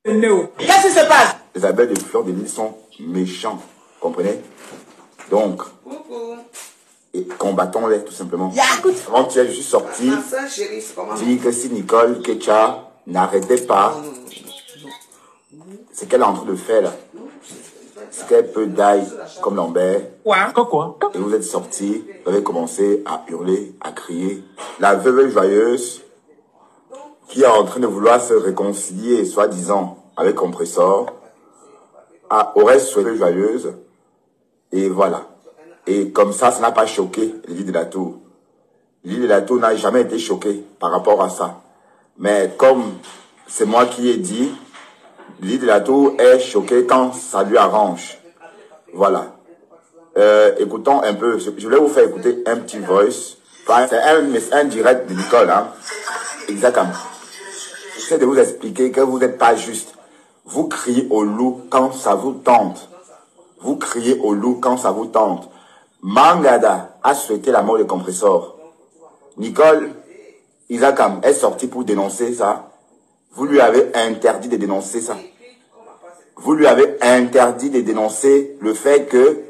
Qu'est-ce qui se passe? Les abeilles de fleurs de lys sont méchants, comprenez? Donc, et combattons-les tout simplement. Avant-hier, je suis sorti, dit que si Nicole Kecha n'arrêtait pas ce qu'elle est en train de faire là, ce qu'elle peut die comme Lambert, et vous êtes sortis, vous avez commencé à hurler, à crier. La veuve joyeuse qui est en train de vouloir se réconcilier, soi-disant, avec Compressor, aurait souhaité joyeuse, et voilà. Et comme ça n'a pas choqué Lily de la Tour. Lily de la Tour n'a jamais été choquée par rapport à ça. Mais comme c'est moi qui ai dit, Lily de la Tour est choquée quand ça lui arrange. Voilà. Écoutons un peu, je vais vous faire écouter un petit voice. C'est un direct de Nicole, hein. Exactement. J'essaie de vous expliquer que vous n'êtes pas juste. Vous criez au loup quand ça vous tente. Vous criez au loup quand ça vous tente. Mangada a souhaité la mort de Compressor. Nicole Isakam est sortie pour dénoncer ça. Vous lui avez interdit de dénoncer ça. Vous lui avez interdit de dénoncer le fait que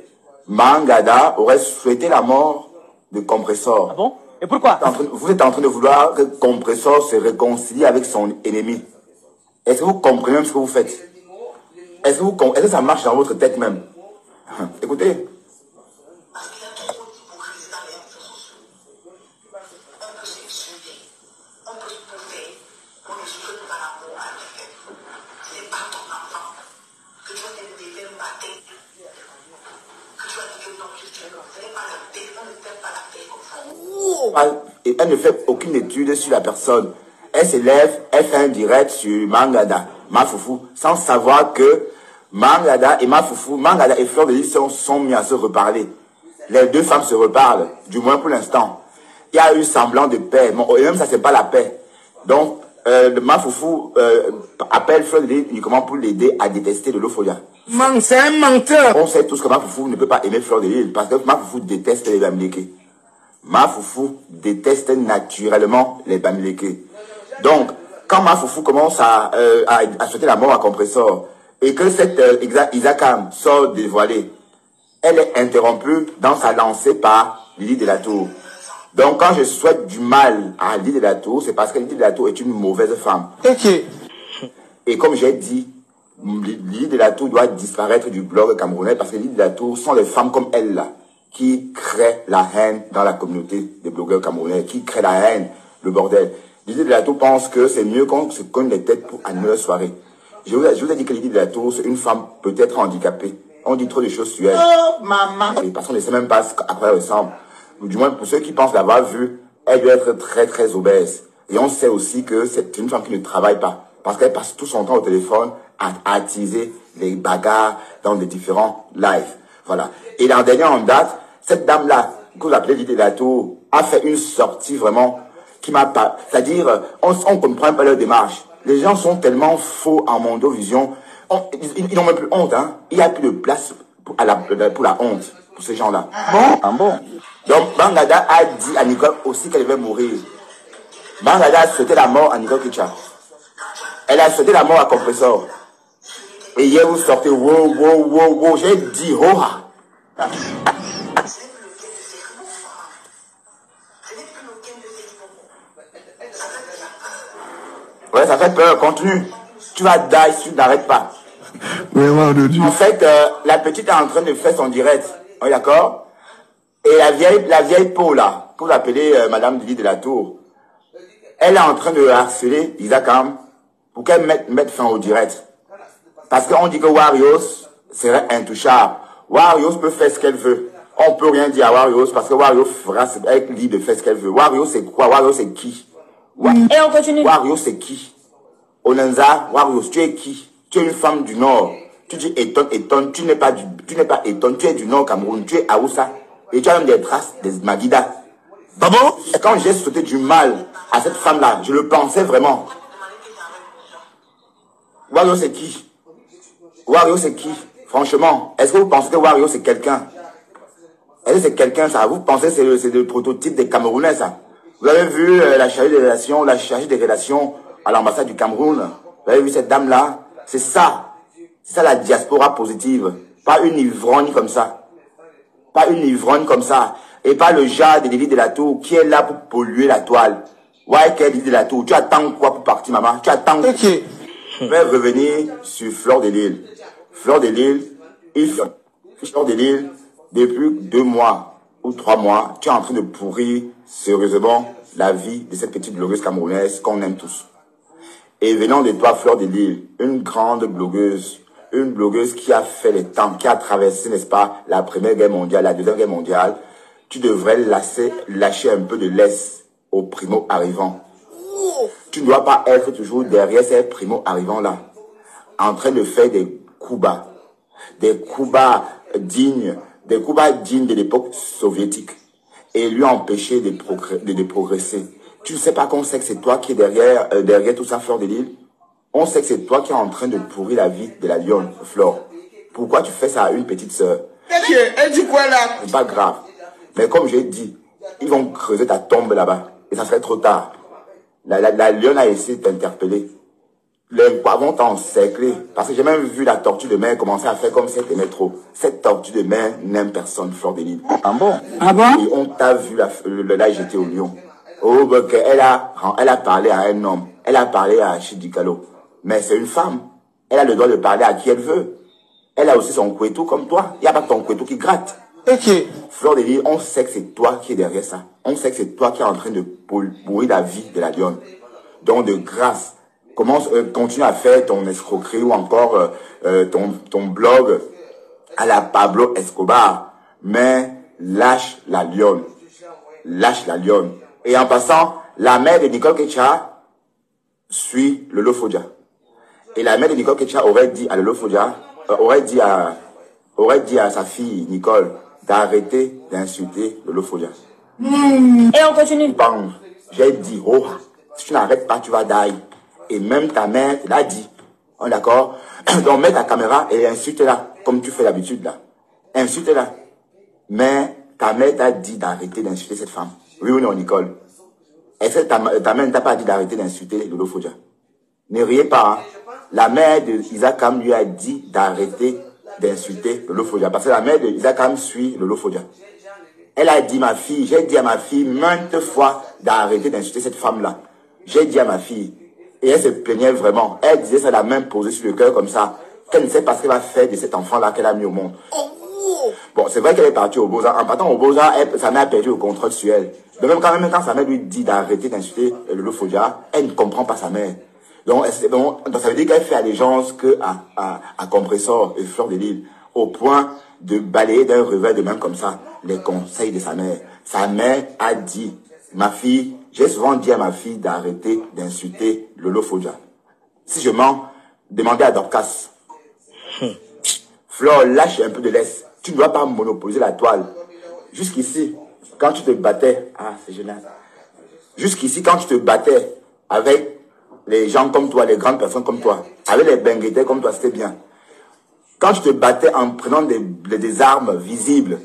Mangada aurait souhaité la mort de Compressor. Ah bon? Et pourquoi? Vous êtes en train de vouloir que Compressor se réconcilie avec son ennemi. Est-ce que vous comprenez même ce que vous faites? Est-ce que ça marche dans votre tête même? Écoutez. Elle ne fait aucune étude sur la personne. Elle s'élève, elle fait un direct sur Mangada, Mafoufou, sans savoir que Mangada et Mafoufou, Mangada et Fleur de Lys sont mis à se reparler. Les deux femmes se reparlent, du moins pour l'instant. Il y a eu semblant de paix, bon, et même ça c'est pas la paix. Donc, Mafoufou appelle Fleur de Lys uniquement pour l'aider à détester de l'Opholia. C'est un menteur. On sait tous que Mafoufou ne peut pas aimer Fleur de Lys parce que Mafoufou déteste les Bamileke. Mafoufou déteste naturellement les Bamileke. Donc, quand Mafoufou commence à souhaiter la mort à Compressor et que cette Isakam sort dévoilée, elle est interrompue dans sa lancée par Lily de la Tour. Donc, quand je souhaite du mal à Lily de la Tour, c'est parce que Lily de la Tour est une mauvaise femme. Okay. Et comme j'ai dit, Lily de la Tour doit disparaître du blog camerounais parce que Lily de la Tour sont les femmes comme elle là qui créent la haine dans la communauté des blogueurs camerounais, qui créent la haine, le bordel. Lily de la Tour pense que c'est mieux qu'on se cogne les têtes pour animer leur soirée. Je vous ai dit que Lily de la Tour, c'est une femme peut-être handicapée. On dit trop de choses sur elle. Oh, maman. Parce qu'on ne sait même pas à quoi elle ressemble. Du moins, pour ceux qui pensent l'avoir vue, elle doit être très très obèse. Et on sait aussi que c'est une femme qui ne travaille pas. Parce qu'elle passe tout son temps au téléphone à attiser les bagarres dans les différents lives. Voilà. Et l'an dernier en date, cette dame-là, que vous appelez Lily de la Tour, a fait une sortie vraiment qui m'a pas... C'est-à-dire, on ne comprend pas leur démarche. Les gens sont tellement faux en mondovision. Ils n'ont même plus honte, hein. Il n'y a plus de place pour la honte, pour ces gens-là. Bon? Ah bon? Donc, Mangada a dit à Nicole aussi qu'elle devait mourir. Mangada a souhaité la mort à Nicole Kecha. Elle a souhaité la mort à Compressor. Et hier, vous sortez, wow, j'ai dit, oh. Ouais, ça fait peur, continue. Tu vas die si tu n'arrêtes pas. En fait, la petite est en train de faire son direct. On est d'accord? Et la vieille peau là, que vous appelez Madame Lily de la Tour, elle est en train de harceler Isakam pour qu'elle mette fin au direct. Parce qu'on dit que Warriors serait intouchable. Warriors peut faire ce qu'elle veut. On peut rien dire à Warriors parce que Warriors fera avec Lily de faire ce qu'elle veut. Warriors c'est quoi? Warriors c'est qui? Et on continue. Warriors c'est qui? Onanza, Warriors, tu es qui? Tu es une femme du Nord. Tu dis Eton, tu n'es pas Eton, tu es du Nord Cameroun, tu es Aoussa. Et tu as même des traces des Magida. Bah bon? Et quand j'ai souhaité du mal à cette femme-là, je le pensais vraiment. Wario c'est qui? Wario c'est qui? Franchement, est-ce que vous pensez que Wario c'est quelqu'un? Est-ce que c'est quelqu'un, ça? Vous pensez que c'est le prototype des Camerounais, ça? Vous avez vu la chargée des relations à l'ambassade du Cameroun? Vous avez vu cette dame-là? C'est ça. C'est ça la diaspora positive. Pas une ivrogne comme ça. Pas une ivrogne comme ça. Et pas le genre de Lily de la Tour qui est là pour polluer la toile. Ouais, qu'est Lily de la Tour? Tu attends quoi pour partir, maman? Tu attends quoi? Je vais revenir sur Fleur de Lille. Fleur de Lille, Fleur de Lille, depuis 2 mois ou 3 mois, tu es en train de pourrir sérieusement la vie de cette petite blogueuse camerounaise qu'on aime tous. Et venant de toi, Fleur de Lille, une grande blogueuse, une blogueuse qui a fait les temps, qui a traversé, n'est-ce pas, la Première Guerre mondiale, la Deuxième Guerre mondiale, tu devrais lâcher un peu de laisse aux primo-arrivants. Tu ne dois pas être toujours derrière ces primo-arrivants-là, en train de faire des coups bas dignes de l'époque soviétique, et lui empêcher de progresser. Tu ne sais pas qu'on sait que c'est toi qui es derrière tout ça, Fleur de Lille? On sait que c'est toi qui es en train de pourrir la vie de la lionne, Flore. Pourquoi tu fais ça à une petite sœur? Elle dit quoi là? C'est pas grave. Mais comme j'ai dit, ils vont creuser ta tombe là-bas. Et ça serait trop tard. La lionne a essayé de t'interpeller. Les poivrons t'ont encerclé. Parce que j'ai même vu la tortue de mer commencer à faire comme si elle t'aimait trop. Cette tortue de mer n'aime personne, Fleur de Lille. Ah bon? Et on t'a vu la jeter au lion. Oh, ben, elle a parlé à un homme. Elle a parlé à Chidikalo. Mais c'est une femme. Elle a le droit de parler à qui elle veut. Elle a aussi son couetou comme toi. Il n'y a pas ton couetou qui gratte. Fleur de Lille, on sait que c'est toi qui es derrière ça. On sait que c'est toi qui es en train de pourrir la vie de la lionne. Donc, de grâce, continue à faire ton escroquerie ou encore ton blog à la Pablo Escobar. Mais lâche la lionne. Lâche la lionne. Et en passant, la mère de Nicole Ketcha suit Lolo Fodja. Et la mère de Nicole Ketcha aurait dit à Lolo Fodja, aurait dit à sa fille Nicole d'arrêter d'insulter Lolo Fodja. Et on continue. Bang. J'ai dit, oh, si tu n'arrêtes pas, tu vas die. Et même ta mère te l'a dit. On est d'accord? Donc mets ta caméra et insulte-la, comme tu fais d'habitude là. Insulte-la. Mais ta mère t'a dit d'arrêter d'insulter cette femme. Oui ou non, Nicole? Est-ce que ta mère ne t'a pas dit d'arrêter d'insulter Lolo Fodja? Ne riez pas, hein? La mère de Isakam lui a dit d'arrêter d'insulter Lolo Fodja. Parce que la mère de Isakam suit Lolo Fodja. Elle a dit, j'ai dit à ma fille maintes fois d'arrêter d'insulter cette femme-là. J'ai dit à ma fille. Et elle se plaignait vraiment. Elle disait ça la main posée sur le cœur comme ça. Qu'elle ne sait pas ce qu'elle va faire de cet enfant-là qu'elle a mis au monde. Bon, c'est vrai qu'elle est partie au Beaux-Arts. En partant au Beaux-Arts, sa mère a perdu le contrôle sur elle. De même quand sa mère lui dit d'arrêter d'insulter Lolo Fodja, elle ne comprend pas sa mère. Donc ça veut dire qu'elle fait allégeance à Compressor et Fleur de Lille, au point de balayer d'un revers de main comme ça les conseils de sa mère. Sa mère a dit, ma fille, j'ai souvent dit à ma fille d'arrêter d'insulter Lolo Fodja. Si je mens, demandez à Dorcas. Fleur, lâche un peu de laisse. Tu ne dois pas monopoliser la toile. Jusqu'ici, quand tu te battais, c'est génial. Jusqu'ici, quand tu te battais avec les gens comme toi, les grandes personnes comme toi, avec les benguetés comme toi, c'était bien. Quand tu te battais en prenant des armes visibles,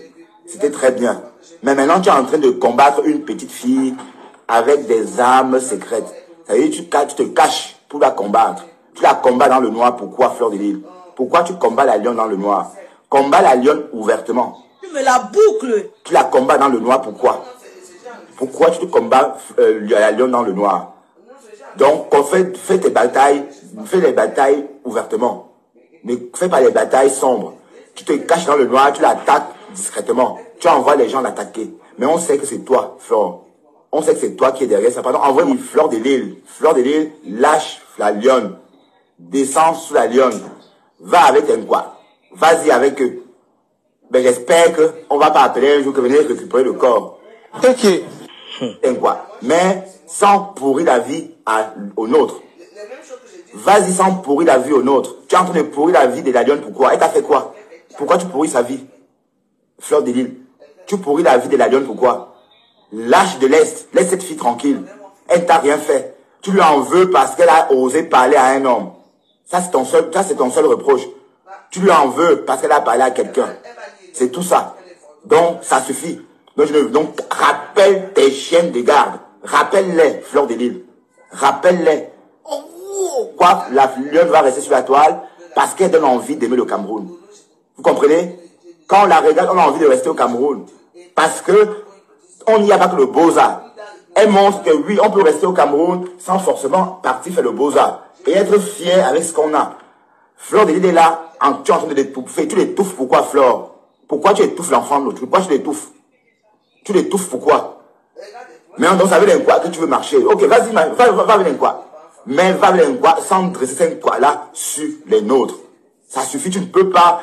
c'était très bien. Mais maintenant, tu es en train de combattre une petite fille avec des armes secrètes. Ça veut dire que tu te caches pour la combattre. Tu la combats dans le noir. Pourquoi, Fleur de Lille? Pourquoi tu combats la lionne dans le noir? Combat la lionne ouvertement. Tu me la boucles. Tu la combats dans le noir, pourquoi? Pourquoi tu combats la lionne dans le noir? Donc, fais tes batailles, fais les batailles ouvertement. Ne fais pas les batailles sombres. Tu te caches dans le noir, tu l'attaques discrètement. Tu envoies les gens l'attaquer. Mais on sait que c'est toi, Fleur. On sait que c'est toi qui es derrière ça. Pardon, envoie une Fleur de Lille. Fleur de Lille, lâche la lionne. Descends sous la lionne. Va avec un quoi. Vas-y avec eux. Mais j'espère qu'on ne va pas appeler un jour que venez récupérer le corps. Un quoi. Mais sans pourrir la vie au nôtre. Vas-y sans pourrir la vie au nôtre. Tu es en train de pourrir la vie de la lionne. Pourquoi? Elle t'a fait quoi? Pourquoi tu pourris sa vie? Fleur de Lille. Tu pourris la vie de la lionne. Pourquoi? Lâche de l'Est. Laisse cette fille tranquille. Elle t'a rien fait. Tu lui en veux parce qu'elle a osé parler à un homme. Ça, c'est ton seul reproche. Tu lui en veux parce qu'elle a parlé à quelqu'un. C'est tout ça. Donc, ça suffit. Donc, rappelle tes chiennes de garde. Rappelle-les, Fleur de Lille. Rappelle-les. Quoi, la lionne va rester sur la toile parce qu'elle donne envie d'aimer le Cameroun. Vous comprenez? Quand on la regarde, on a envie de rester au Cameroun. Parce que on n'y a pas que le Beaux-Arts. Elle montre que oui, on peut rester au Cameroun sans forcément partir faire le Beaux-Arts. Et être fier avec ce qu'on a. Fleur de Lille est là, tu es en train de l'étouffer. Tu l'étouffes pourquoi, Fleur? Pourquoi tu étouffes l'enfant de l'autre? Pourquoi tu l'étouffes? Tu l'étouffes pourquoi? Mais donc ça veut dire quoi? Que tu veux marcher. Ok, vas-y, va venir quoi? Mais va venir quoi sans dresser cette quoi-là sur les nôtres. Ça suffit, tu ne peux pas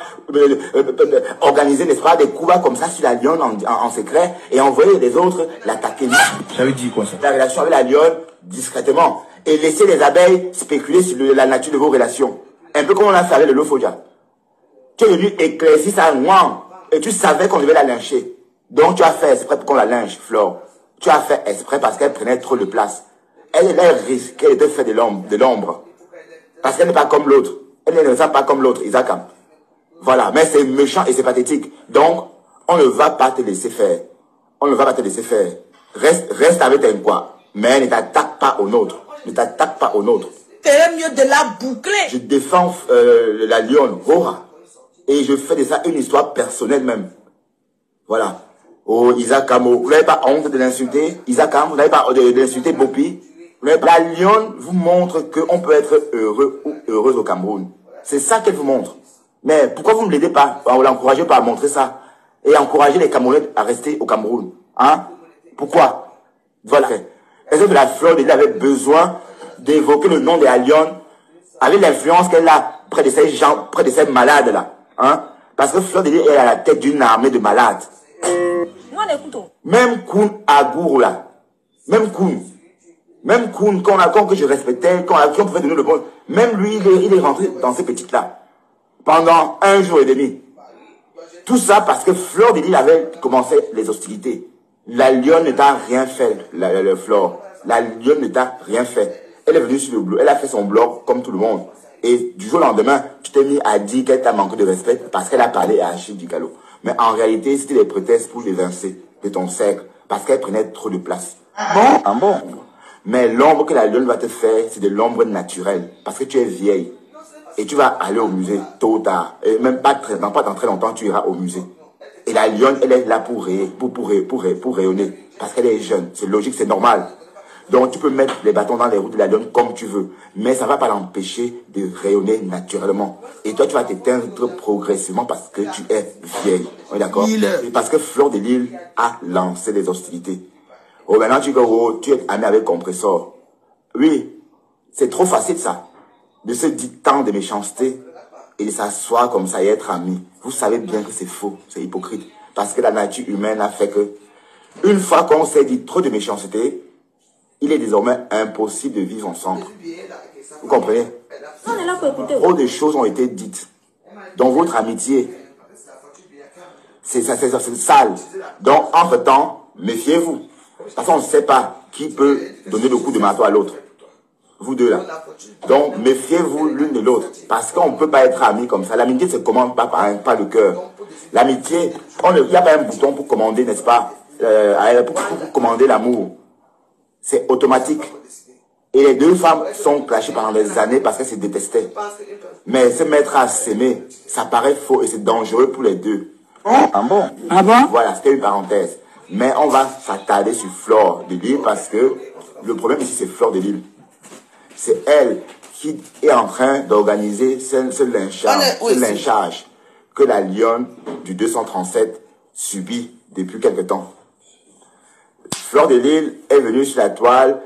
organiser, n'est-ce pas, des combats comme ça sur la lionne en secret et envoyer les autres l'attaquer. Ça veut dire quoi ça? La relation avec la lionne discrètement et laisser les abeilles spéculer sur la nature de vos relations. Un peu comme on a fait avec le Lofodia. Tu es venu éclaircir ça noir et tu savais qu'on devait la lyncher. Donc tu as fait exprès pour qu'on la lynche, Flore. Tu as fait exprès parce qu'elle prenait trop de place. Elle risquait de faire de l'ombre. Parce qu'elle n'est pas comme l'autre. Elle ne sent pas comme l'autre, Isakam. Voilà, mais c'est méchant et c'est pathétique. Donc, on ne va pas te laisser faire. On ne va pas te laisser faire. Reste avec un quoi. Mais ne t'attaque pas au nôtre. Ne t'attaque pas au nôtre. C'est mieux de la boucler. Je défends la lionne, Rora. Et je fais de ça une histoire personnelle même. Voilà. Oh, Isakam, vous n'avez pas honte de l'insulter? Isakam, vous n'avez pas honte de l'insulter Bopi? La lionne vous montre qu'on peut être heureux ou heureuse au Cameroun. C'est ça qu'elle vous montre. Mais pourquoi vous ne l'aidez pas? Vous l'encouragez pas à montrer ça. Et encourager les Camerounais à rester au Cameroun. Hein? Pourquoi? Voilà. Est-ce que la Fleur de Lille avait besoin d'évoquer le nom de la lionne avec l'influence qu'elle a près de ces gens, près de ces malades là? Hein? Parce que Fleur de Lille est à la tête d'une armée de malades. Même Koun Agour là. Même Koun, que je respectais, qu'on pouvait donner le bon. Même lui, il est rentré dans ces petites-là. Pendant 1 jour et demi. Tout ça parce que Fleur de Lille avait commencé les hostilités. La lionne ne t'a rien fait, la Flore. La lionne ne t'a rien fait. Elle est venue sur le blog, elle a fait son blog comme tout le monde. Et du jour au lendemain, tu t'es mis à dire qu'elle t'a manqué de respect parce qu'elle a parlé à Achille Dicalo. Mais en réalité, c'était des prétextes pour l'évincer de ton cercle parce qu'elle prenait trop de place. Bon. Mais l'ombre que la lionne va te faire, c'est de l'ombre naturelle. Parce que tu es vieille. Et tu vas aller au musée tôt ou tard. Et même pas dans très longtemps, tu iras au musée. Et la lionne, elle est là pour rayonner. Parce qu'elle est jeune. C'est logique, c'est normal. Donc tu peux mettre les bâtons dans les roues de la lionne comme tu veux. Mais ça ne va pas l'empêcher de rayonner naturellement. Et toi, tu vas t'éteindre progressivement parce que tu es vieille. On est d'accord? Parce que Fleur de Lille a lancé des hostilités. Oh, maintenant tu es ami avec Compressor. Oui, c'est trop facile ça. De se dire tant de méchanceté et de s'asseoir comme ça et être ami. Vous savez bien que c'est faux, c'est hypocrite. Parce que la nature humaine a fait que, une fois qu'on s'est dit trop de méchanceté, il est désormais impossible de vivre ensemble. Vous comprenez? On est là pour écouter. Trop de choses ont été dites. Dans votre amitié, c'est sale. Donc, entre-temps, méfiez-vous. Parce qu'on ne sait pas qui peut donner le coup de marteau à l'autre. Vous deux là. Donc, méfiez-vous l'une de l'autre. Parce qu'on ne peut pas être amis comme ça. L'amitié ne se commande pas par le cœur. L'amitié, il n'y a pas un bouton pour commander, n'est-ce pas? Pour commander l'amour. C'est automatique. Et les deux femmes sont clashées pendant des années parce qu'elles se détestaient. Mais se mettre à s'aimer, ça paraît faux et c'est dangereux pour les deux. Ah bon? Voilà, c'était une parenthèse. Mais on va s'attarder sur Fleur de Lille parce que le problème ici, c'est Fleur de Lille. C'est elle qui est en train d'organiser ce lynchage que la lionne du 237 subit depuis quelque temps. Fleur de Lille est venue sur la toile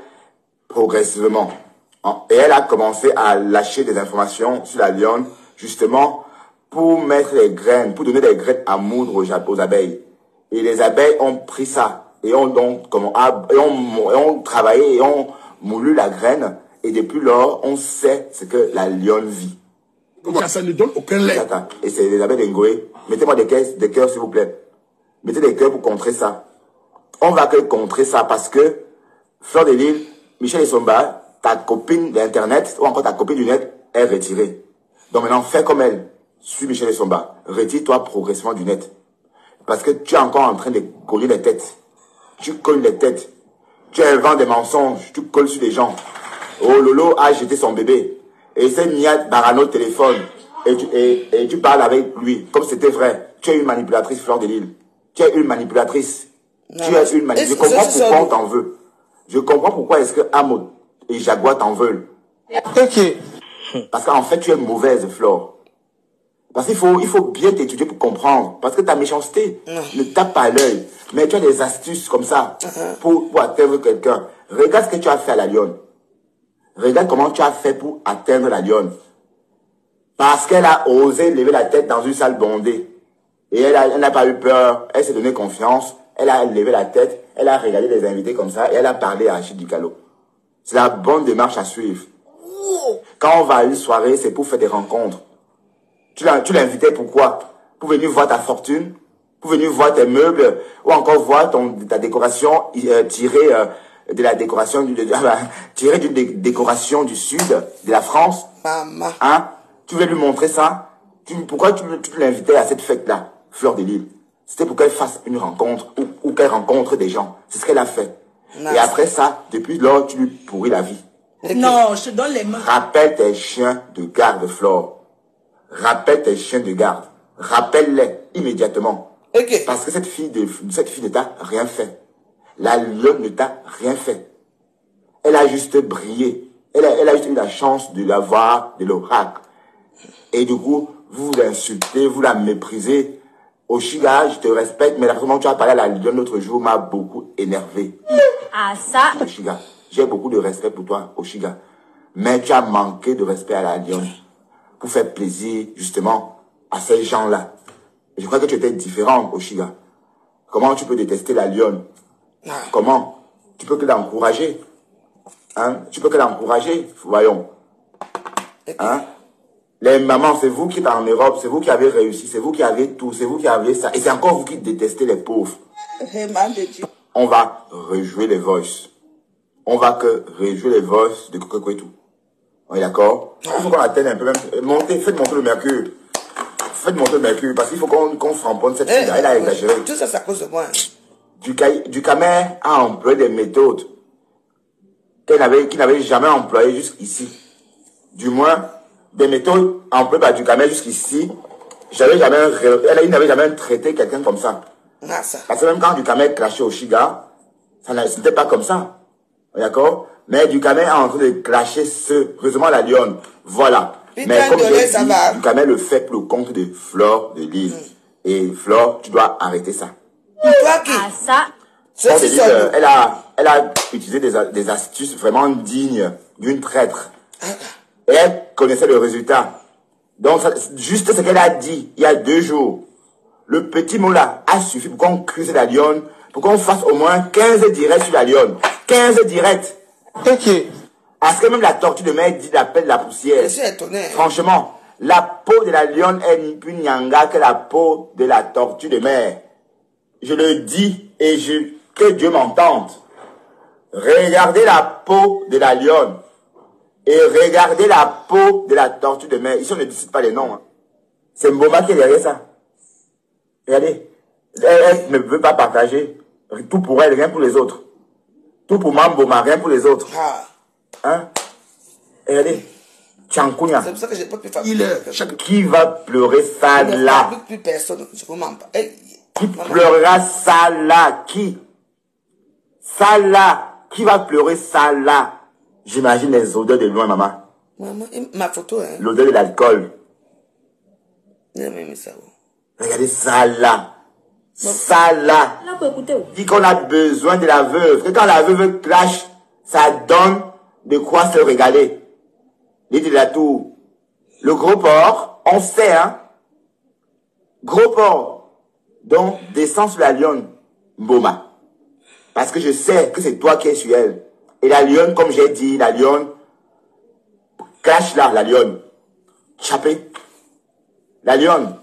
progressivement. Et elle a commencé à lâcher des informations sur la lionne, justement, pour mettre les graines, pour donner des graines à moudre aux abeilles. Et les abeilles ont pris ça, et ont travaillé, et ont moulu la graine, et depuis lors, on sait ce que la lionne vit. Ça ne donne aucun lait. Et c'est les abeilles d'Ngoé. Mettez-moi des cœurs, s'il vous plaît. Mettez des cœurs pour contrer ça. On va que contrer ça parce que, Fleur de Lille, Michel Essomba, ta copine d'Internet, ou encore ta copine du net, est retirée. Donc maintenant, fais comme elle. Suis Michel Essomba. Retire-toi progressivement du net. Parce que tu es encore en train de coller les têtes. Tu colles les têtes. Tu inventes des mensonges. Tu colles sur les gens. Oh, Lolo a jeté son bébé. Et c'est Niat Barano au téléphone. Et tu parles avec lui. Comme c'était vrai. Tu es une manipulatrice, Fleur de Lille. Tu es une manipulatrice. Non, tu es une manipulatrice. Je comprends pourquoi on t'en veut. Je comprends pourquoi est-ce que Amo et Jaguar t'en veulent. Parce qu'en fait, tu es mauvaise, Flore. Parce qu'il faut bien t'étudier pour comprendre. Parce que ta méchanceté ne tape pas à l'œil. Mais tu as des astuces comme ça pour atteindre quelqu'un. Regarde ce que tu as fait à la lionne. Regarde comment tu as fait pour atteindre la lionne. Parce qu'elle a osé lever la tête dans une salle bondée. Et elle n'a pas eu peur. Elle s'est donné confiance. Elle a levé la tête. Elle a regardé les invités comme ça. Et elle a parlé à Achille Ducalo. C'est la bonne démarche à suivre. Quand on va à une soirée, c'est pour faire des rencontres. Tu l'invitais pourquoi? Pour venir voir ta fortune, pour venir voir tes meubles, ou encore voir ta décoration tirée de la décoration tirée d'une décoration du sud de la France. Maman. Hein? Tu veux lui montrer ça? Pourquoi tu l'invitais à cette fête-là, Fleur de Lille? C'était pour qu'elle fasse une rencontre ou qu'elle rencontre des gens. C'est ce qu'elle a fait. Non, et après ça, depuis lors, tu lui pourris la vie. Non, je te donne les mains. Rappelle tes chiens de garde, Flore. Rappelle tes chiens de garde. Rappelle-les immédiatement. Parce que cette fille ne t'a rien fait. La lionne ne t'a rien fait. Elle a juste brillé. Elle a juste eu la chance de l'avoir de l'oracle. Et du coup, vous l'insultez, vous la méprisez. Oshiga, je te respecte, mais la façon dont tu as parlé à la lionne l'autre jour m'a beaucoup énervé. Ah, ça. Oshiga, j'ai beaucoup de respect pour toi, Oshiga. Mais tu as manqué de respect à la lionne. Pour faire plaisir, justement, à ces gens-là. Je crois que tu étais différent, Oshiga. Comment tu peux détester la lionne? Comment? Tu peux que l'encourager. Hein? Tu peux que l'encourager, voyons. Hein? Les mamans, c'est vous qui êtes en Europe, c'est vous qui avez réussi, c'est vous qui avez tout, c'est vous qui avez ça. Et c'est encore vous qui détestez les pauvres. On va rejouer les voices. On va que rejouer les voices de Coco et tout. On est d'accord? Il faut qu'on atteigne un peu même. Faites monter le mercure. Faites monter le mercure parce qu'il faut qu'on framponne cette fille-là. Elle a exagéré. Tout ça, c'est à cause de moi. Ducamer a employé des méthodes qu'il n'avait jamais employées jusqu'ici. Du moins, des méthodes employées par Ducamer jusqu'ici. Il n'avait jamais traité quelqu'un comme ça. Parce que même quand Ducamer crachait au Chiga, ça n'était pas comme ça. D'accord? Mais Ducamer est en train de clasher heureusement la lionne. Voilà. Mais comme j'ai dit, Ducamer le fait pour le compte de Flore de Lille. Et Flore, tu dois arrêter ça. Elle a utilisé des astuces vraiment dignes d'une traître. Et elle connaissait le résultat. Donc, juste ce qu'elle a dit il y a 2 jours. Le petit mot là a suffi pour qu'on crise la lionne, pour qu'on fasse au moins 15 directs sur la lionne. 15 directs. Parce que même la tortue de mer dit l'appel de la poussière. Je suis étonné. Franchement, la peau de la lionne est ni plus nyanga que la peau de la tortue de mer. Je le dis et que Dieu m'entende. Regardez la peau de la lionne et regardez la peau de la tortue de mer. Ici, on ne décide pas les noms. Hein. C'est Mboma qui est derrière ça. Regardez. Elle ne veut pas partager. Tout pour elle, rien pour les autres. Tout pour Mboma, rien pour les autres. Hein? Regardez. Tchankounia. C'est pour ça que j'ai pas pu faire. Qui va pleurer ça là? Plus personne. Je ne comprends pas. Qui pleurera ça là? Qui? Ça là? Qui va pleurer ça là? J'imagine les odeurs de loin, maman. Maman, ma photo, hein. L'odeur de l'alcool. Regardez ça là. Ça là. Dit qu'on a besoin de la veuve. Que quand la veuve clash, ça donne de quoi se régaler. L'île de la Tour. Le gros porc, on sait, hein. Gros porc. Donc, descends sur la lionne, Mboma. Parce que je sais que c'est toi qui es sur elle. Et la lionne, comme j'ai dit, la lionne, clash là, la lionne. Chapé. La lionne.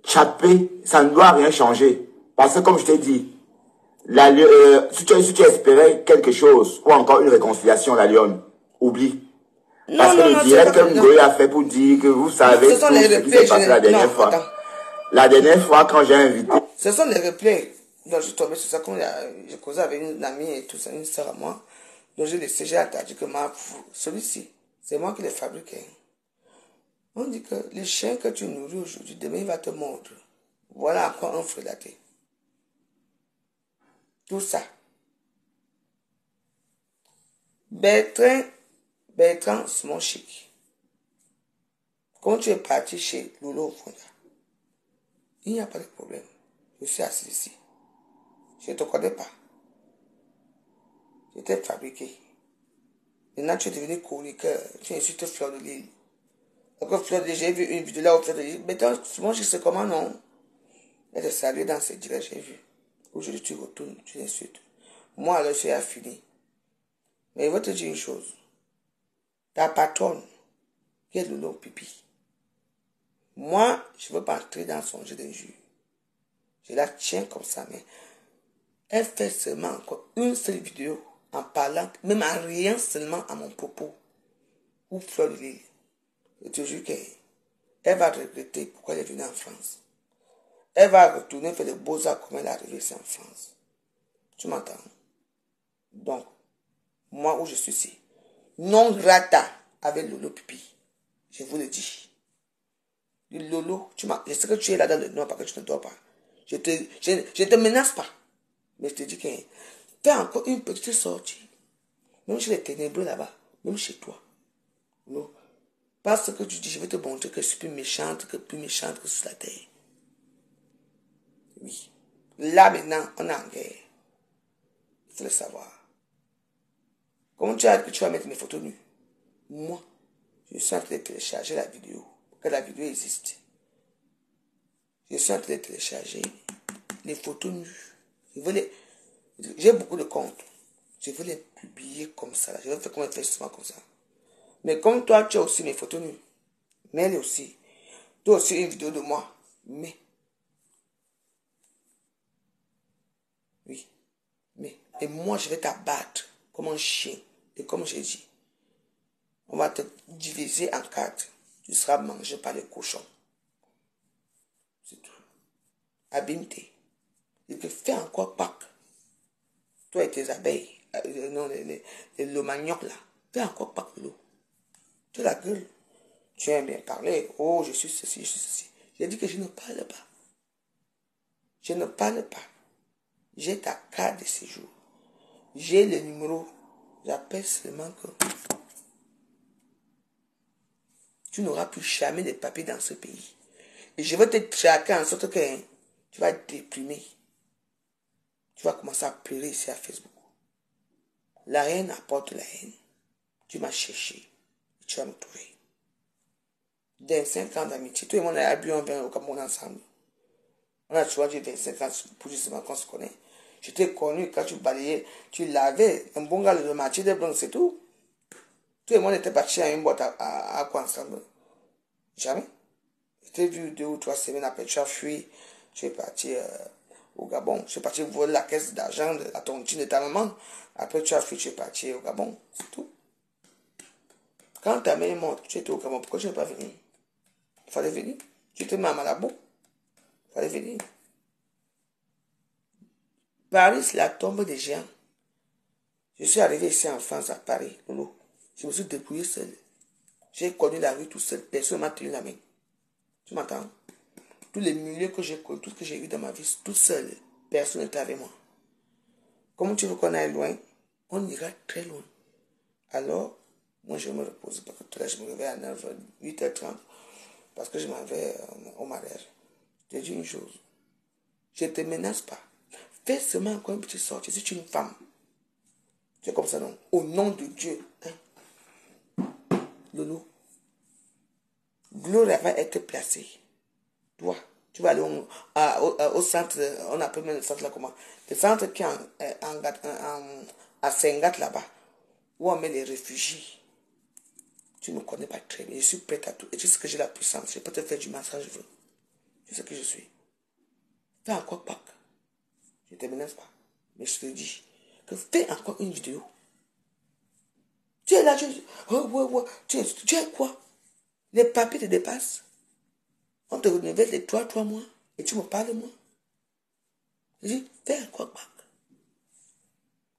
Chapé, ça ne doit rien changer. Parce que comme je t'ai dit, si tu espérais quelque chose, ou encore une réconciliation, la lionne, oublie. Parce que le direct que Ngoé a fait pour dire que vous savez tout ce qui s'est passé la dernière fois. La dernière fois, quand j'ai invité... Ce sont les replays. Donc, je suis tombé sur ça quand j'ai causé avec une amie et tout ça, une soeur à moi. Donc, j'ai laissé, j'ai attendu que celui-ci, c'est moi qui l'ai fabriqué. On dit que le chien que tu nourris aujourd'hui, demain, il va te mordre. Voilà encore un fredaté. Tout ça. Bertrand, c'est mon chic. Quand tu es parti chez Lolo Fonda, il n'y a pas de problème. Je suis assis ici. Je ne te connais pas. Je t'ai fabriqué. Maintenant, tu es devenu chroniqueur. Tu insultes Fleur de Lille. Après Fleur de Lille, j'ai vu une vidéo là où Fleur de Lille. Mais toi, moi, je sais comment non. Elle te salue dans ses directs, j'ai vu. Aujourd'hui, tu retournes, tu l'insultes. Moi, alors, c'est fini. Mais je vais te dire une chose. Ta patronne, qui est Lolo Pipi. Moi, je ne veux pas entrer dans son jeu d'injure. Je la tiens comme ça, mais elle fait seulement encore une seule vidéo en parlant, même en riant seulement à mon propos. Ou Fleur de Lille. Je te jure qu'elle va regretter pourquoi elle est venue en France. Elle va retourner faire les beaux-arts comme elle est arrivée ici en France. Tu m'entends? Donc, moi où je suis ici, non grata avec Lolo Pipi. Je vous le dis. Le Lolo, je sais que tu es là dans le noir parce que tu ne dors pas. Je te menace pas. Mais je te dis que fais encore une petite sortie. Même chez les ténébreux là-bas, même chez toi. Non. Parce que tu dis, je vais te montrer que je suis plus méchante que sur la terre. Oui. Là maintenant, on est en guerre. Il faut le savoir. Comment tu as dit que tu vas mettre mes photos nues? Moi, je suis en train de télécharger la vidéo. Que la vidéo existe. Je suis en train de télécharger les photos nues. J'ai beaucoup de comptes. Je veux les publier comme ça. Je veux faire comme justement comme ça. Mais comme toi, tu as aussi mes photos nues. Mets-les aussi. Tu as aussi une vidéo de moi. Mais. Oui. Mais. Et moi, je vais t'abattre comme un chien. Et comme j'ai dit, on va te diviser en 4. Tu seras mangé par les cochons. C'est tout. Abîme-toi. Et que fais encore Pâques. Toi et tes abeilles. Non, le manioc là. Fais encore Pâques de l'eau. Tu as la gueule. Tu aimes bien parler. Oh, je suis ceci, je suis ceci. J'ai dit que je ne parle pas. Je ne parle pas. J'ai ta carte de séjour. J'ai le numéro. J'appelle seulement que tu n'auras plus jamais de papiers dans ce pays. Et je vais te traquer en sorte que tu vas être déprimé. Tu vas commencer à pleurer ici à Facebook. La haine apporte la haine. Tu m'as cherché. Et tu vas me trouver. Dans 25 ans d'amitié, tout le monde a bu un vin au Cameroun ensemble. On a choisi 25 ans pour justement qu'on se connaît. Je t'ai connu quand tu balayais, tu lavais un bon gars de marché de blanc, c'est tout. Tout le monde était parti à une boîte à quoi ensemble? Jamais. Je t'ai vu 2 ou 3 semaines après, tu as fui. Tu es parti au Gabon. Tu es parti voler la caisse d'argent de la tontine de ta maman. Après, tu as fui, tu es parti au Gabon. C'est tout. Quand ta mère est morte, tu étais au Gabon. Pourquoi tu n'es pas venu? Il fallait venir. Tu étais même à Malabo. Il fallait venir. Paris, c'est la tombe des géants. Je suis arrivé ici en France, à Paris, Lolo. Je me suis débrouillé seul. J'ai connu la rue tout seul. Personne ne m'a tenu la main. Tu m'entends? Tous les milieux que j'ai connus, tout ce que j'ai vu dans ma vie, tout seul. Personne n'était avec moi. Comment tu veux qu'on aille loin? On ira très loin. Alors, moi je me repose. Parce que tout là, je me réveille à 9h, 8h30. Parce que je m'en vais au mariage. Je te dis une chose. Je ne te menace pas. Fais seulement encore une petite sortie. Si tu es une femme. C'est comme ça, non? Au nom de Dieu. Hein? Lolo. Gloria va être placée. Toi, tu vas aller au centre, on appelle même le centre là comment? Le centre qui est à Sengat là-bas, où on met les réfugiés. Tu ne me connais pas très bien, je suis prête à tout. Et tu sais que j'ai la puissance, je peux te faire du massage, je veux. Tu sais que je suis. Fais encore Pâques. Je ne te menace pas. Mais je te dis que fais encore une vidéo. Tu es là, tu es quoi? Les papiers te dépassent. On te renouvelle les 3 mois. Et tu me parles, moi. Je dis, fais un croque-bac.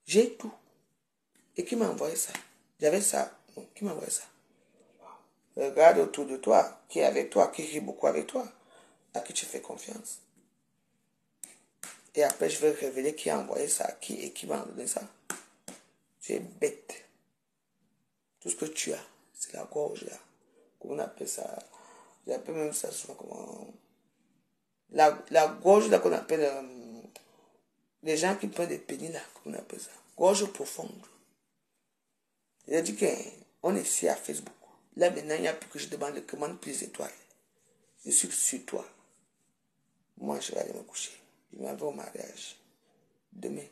J'ai tout. Et qui m'a envoyé ça? J'avais ça. Donc, qui m'a envoyé ça? Regarde autour de toi, qui est avec toi, qui rit beaucoup avec toi, à qui tu fais confiance. Et après, je vais révéler qui a envoyé ça, à qui et qui m'a donné ça. Tu es bête. Tout ce que tu as, c'est la gorge là. Comment on appelle ça? J'appelle même ça souvent comment... La gorge là qu'on appelle... les gens qui prennent des pénis là, comment on appelle ça? Gorge profonde. Il a dit qu'on est ici à Facebook. Là maintenant, il n'y a plus que je demande le commande plus étoiles. Je suis sur toi. Moi, je vais aller me coucher. Je m'en vais au mariage. Demain,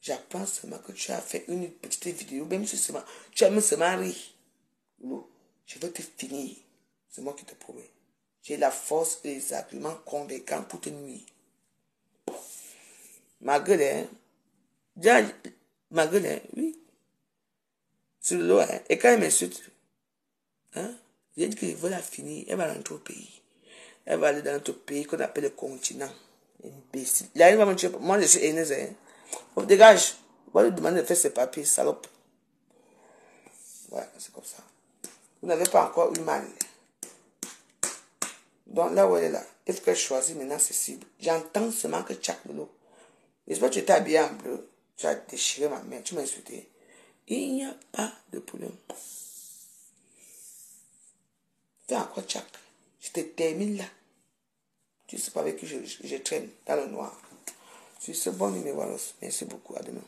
j'apprends seulement que tu as fait une petite vidéo, même si seulement, tu as même seulement ri. Je vais te finir. C'est moi qui te promets. J'ai la force et les arguments convaincants pour te nuire. Ma gueule, hein? Déjà, ma gueule, hein? Oui. Sur le lot, hein? Et quand elle m'insulte, hein? J'ai dit que je veux la finir. Elle va rentrer au pays. Elle va aller dans notre pays qu'on appelle le continent. Imbécile. Là, elle va me tuer. Moi, je suis haineuse, hein? Oh, dégage. On va lui demander de faire ses papiers, salope. Ouais, c'est comme ça. Vous n'avez pas encore eu mal. Donc là où elle est là, il faut qu'elle choisisse maintenant ses cibles. J'entends seulement que Tchak Lolo. J'espère que tu étais habillé en bleu. Tu as déchiré ma main, tu m'as insulté. Il n'y a pas de problème. Fais encore Tchak. Je te termine là. Tu ne sais pas avec qui je traîne dans le noir. Sur ce bon numéro, merci beaucoup. À demain.